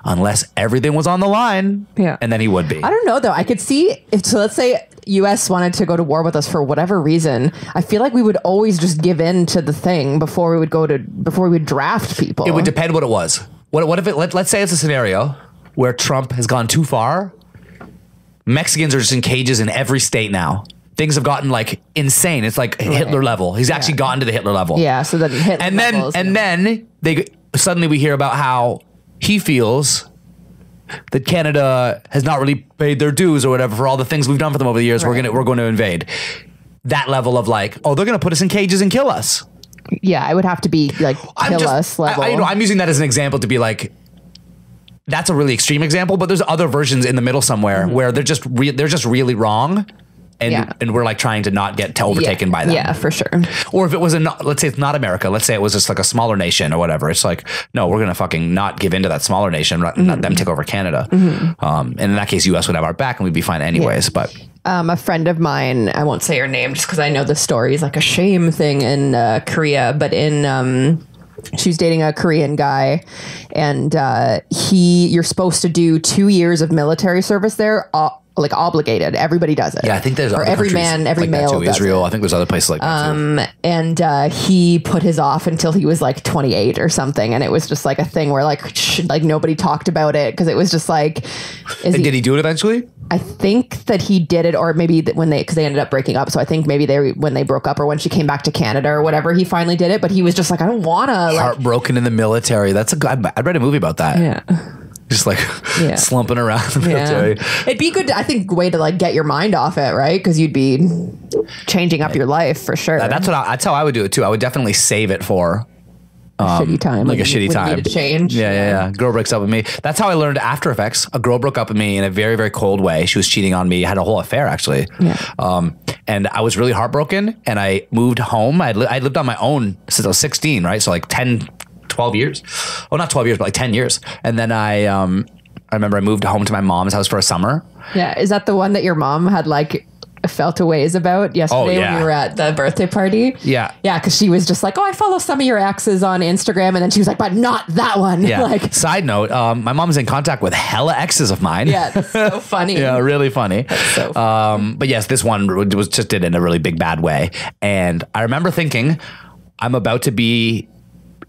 unless everything was on the line. Yeah. And then he would be. I don't know though. I could see let's say US wanted to go to war with us for whatever reason. I feel like we would always just give in to the thing before we would draft people. It would depend what it was. What if let's say it's a scenario where Trump has gone too far. Mexicans are just in cages in every state now. Things have gotten like insane. It's like Hitler level. He's actually gotten to the Hitler level. Yeah. So then Hitler then suddenly we hear about how he feels that Canada has not really paid their dues or whatever for all the things we've done for them over the years. Right. We're going to invade. That level of like, oh, they're going to put us in cages and kill us. Yeah, I would have to be like kill us level. I'm using that as an example to be like, that's a really extreme example, but there's other versions in the middle somewhere where they're just really wrong. And we're like trying to not get overtaken by them. Yeah, for sure. Or if it was let's say it's not America. Let's say it was just like a smaller nation or whatever. It's like, no, we're going to fucking not give in to that smaller nation, not them take over Canada. And in that case, US would have our back and we'd be fine anyways. But a friend of mine, I won't say her name just because I know the story is like a shame thing in Korea, but she was dating a Korean guy and you're supposed to do 2 years of military service there, like obligated. Everybody does it. Yeah, I think there's other every man, every like male. Does Israel. It. I think there's other places like that too. And he put his off until he was like 28 or something, and it was just like a thing where like nobody talked about it because it was just like. Did he do it eventually? I think that he did it, or maybe because they ended up breaking up. So I think maybe when they broke up or when she came back to Canada or whatever, he finally did it. But he was just like, I don't want to. Heartbroken in the military. I'd read a movie about that. Yeah. Just like slumping around the military. It'd be good, I think, way to like get your mind off it, right? Because you'd be changing up your life for sure. That's how I would do it too. I would definitely save it for shitty time. Like a shitty time. Need to change. Yeah. Girl breaks up with me. That's how I learned After Effects. A girl broke up with me in a very, very cold way. She was cheating on me. Had a whole affair actually. Yeah. and I was really heartbroken, and I moved home. I lived on my own since I was 16, right? So like 10, 12 years. Oh, not 12 years, but like 10 years. And then I remember I moved home to my mom's house for a summer. Yeah. Is that the one that your mom had like felt a ways about yesterday when you were at the birthday party? Yeah. Yeah, because she was just like, oh, I follow some of your exes on Instagram. And then she was like, but not that one. Yeah. Like, side note, my mom's in contact with hella exes of mine. yeah, that's so funny. Yeah, really funny. That's so funny. But yes, this one was just did in a really big bad way. And I remember thinking, I'm about to be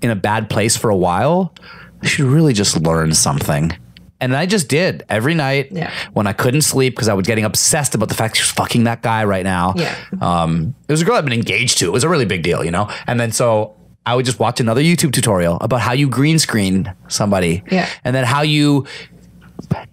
in a bad place for a while. I should really just learn something. And I just did every night when I couldn't sleep because I was getting obsessed about the fact she was fucking that guy right now. Yeah. It was a girl I'd been engaged to. It was a really big deal, you know? And then so I would just watch another YouTube tutorial about how you green screen somebody. Yeah. And then how you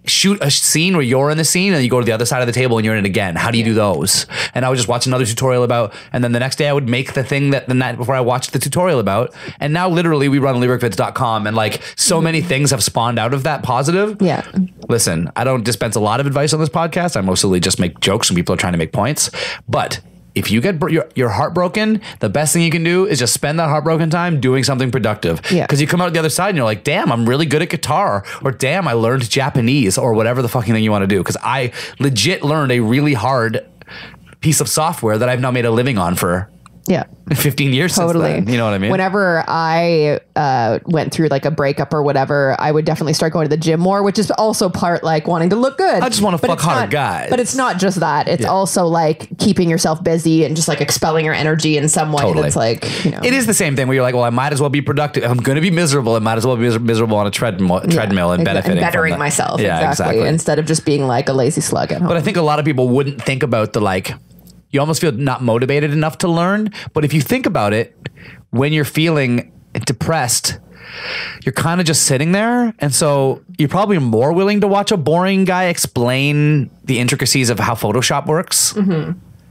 shoot a scene where you're in the scene and you go to the other side of the table and you're in it again. How do you do those? And I would just watch another tutorial about, and then the next day I would make the thing that the night before I watched the tutorial about. And now literally we run lyricvids.com and like so many things have spawned out of that positive. Yeah. Listen, I don't dispense a lot of advice on this podcast. I mostly just make jokes when people are trying to make points. But if you get your heart broken, the best thing you can do is just spend that heartbroken time doing something productive. Yeah. Because you come out the other side and you're like, damn, I'm really good at guitar, or damn, I learned Japanese, or whatever the fucking thing you want to do. Because I legit learned a really hard piece of software that I've now made a living on for 15 years Totally. since then. You know what I mean? Whenever I went through like a breakup or whatever, I would definitely start going to the gym more, which is also part like wanting to look good. I just want to fuck hotter guys. But it's not just that. It's also like keeping yourself busy and just like expelling your energy in some way. Totally. That's like, you know. It is the same thing where you're like, well, I might as well be productive. If I'm going to be miserable, I might as well be miserable on a treadmill and benefiting. And bettering from myself. Yeah, exactly. Instead of just being like a lazy slug at home. But I think a lot of people wouldn't think about the like, you almost feel not motivated enough to learn. But if you think about it, when you're feeling depressed, you're kind of just sitting there. And so you're probably more willing to watch a boring guy explain the intricacies of how Photoshop works.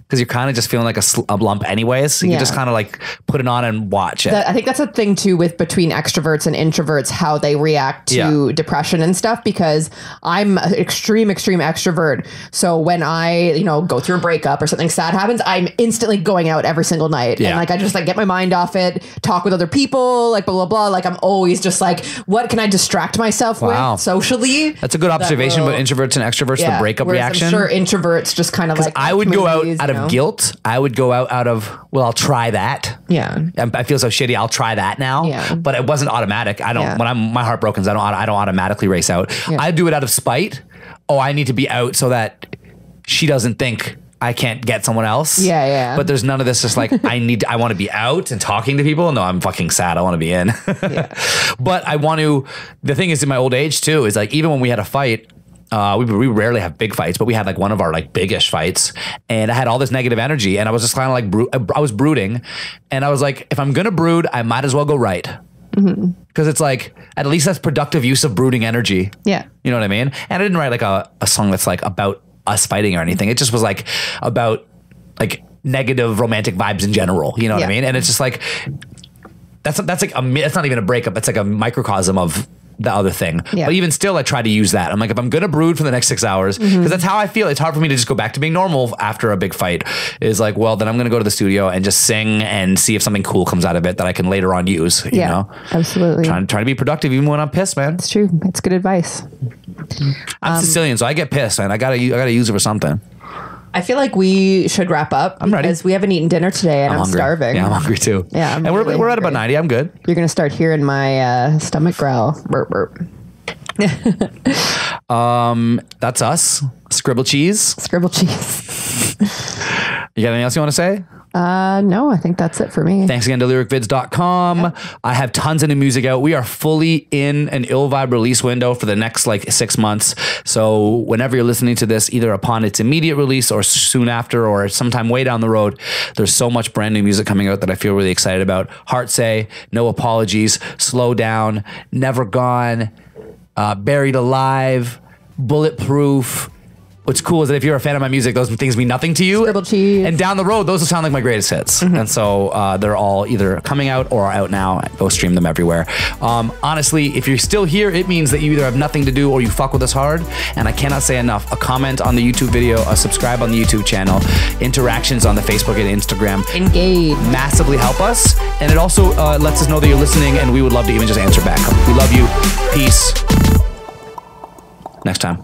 Because you're kind of just feeling like a lump anyways. So you can just kind of like put it on and watch it. I think that's a thing too with between extroverts and introverts, how they react to depression and stuff, because I'm an extreme extrovert. So when I, go through a breakup or something sad happens, I'm instantly going out every single night. And like, I just like get my mind off it, talk with other people, like blah, blah, blah. Like I'm always just like, what can I distract myself with socially? That's a good observation about introverts and extroverts, the breakup reaction. I'm sure introverts just kind of like, I would go out out of guilt. I would go out of, well, I'll try that. Yeah. I feel so shitty. I'll try that now. Yeah. But it wasn't automatic. I don't, when my heart broken, I don't automatically race out. Yeah. I do it out of spite. Oh, I need to be out so that she doesn't think I can't get someone else. Yeah, yeah. But there's none of this just like, I want to be out and talking to people. No, I'm fucking sad. I want to be in. But the thing is in my old age too, is like, even when we had a fight, we rarely have big fights, but we had like one of our like biggest fights, and I had all this negative energy, and I was just kind of like I was brooding, and I was like, if I'm gonna brood, I might as well go right, because it's like at least that's productive use of brooding energy. Yeah, you know what I mean. And I didn't write like a song that's like about us fighting or anything. It just was like about like negative romantic vibes in general. You know what I mean? And it's just like that's like it's not even a breakup. It's like a microcosm of the other thing. But even still, I try to use that. I'm like, if I'm gonna brood for the next 6 hours, because that's how I feel. It's hard for me to just go back to being normal after a big fight. Is like, well, then I'm gonna go to the studio and just sing and see if something cool comes out of it that I can later on use. You know, absolutely. Trying to be productive even when I'm pissed, man. It's true. It's good advice. I'm Sicilian, so I get pissed, and I gotta use it for something. I feel like we should wrap up. I'm ready. Because we haven't eaten dinner today, and I'm starving. Yeah, I'm hungry too. Yeah, and we're at about 90. I'm good. You're gonna start hearing my stomach growl. Burp burp. That's us. Scribble cheese. Scribble cheese. You got anything else you want to say? No, I think that's it for me. Thanks again to lyricvids.com. Yep. I have tons of new music out. We are fully in an Ill Vibe release window for the next like 6 months. So whenever you're listening to this, either upon its immediate release or soon after or sometime way down the road, there's so much brand new music coming out that I feel really excited about. Heart Say, No Apologies, Slow Down, Never Gone, Buried Alive, Bulletproof, what's cool is that if you're a fan of my music, those things mean nothing to you. Scribble cheese. And down the road, those will sound like my greatest hits. And so they're all either coming out or are out now. Go stream them everywhere. Honestly, if you're still here, it means that you either have nothing to do or you fuck with us hard. And I cannot say enough. A comment on the YouTube video, a subscribe on the YouTube channel, interactions on the Facebook and Instagram. Engage. Massively help us. And it also lets us know that you're listening, and we would love to even just answer back. We love you. Peace. Next time.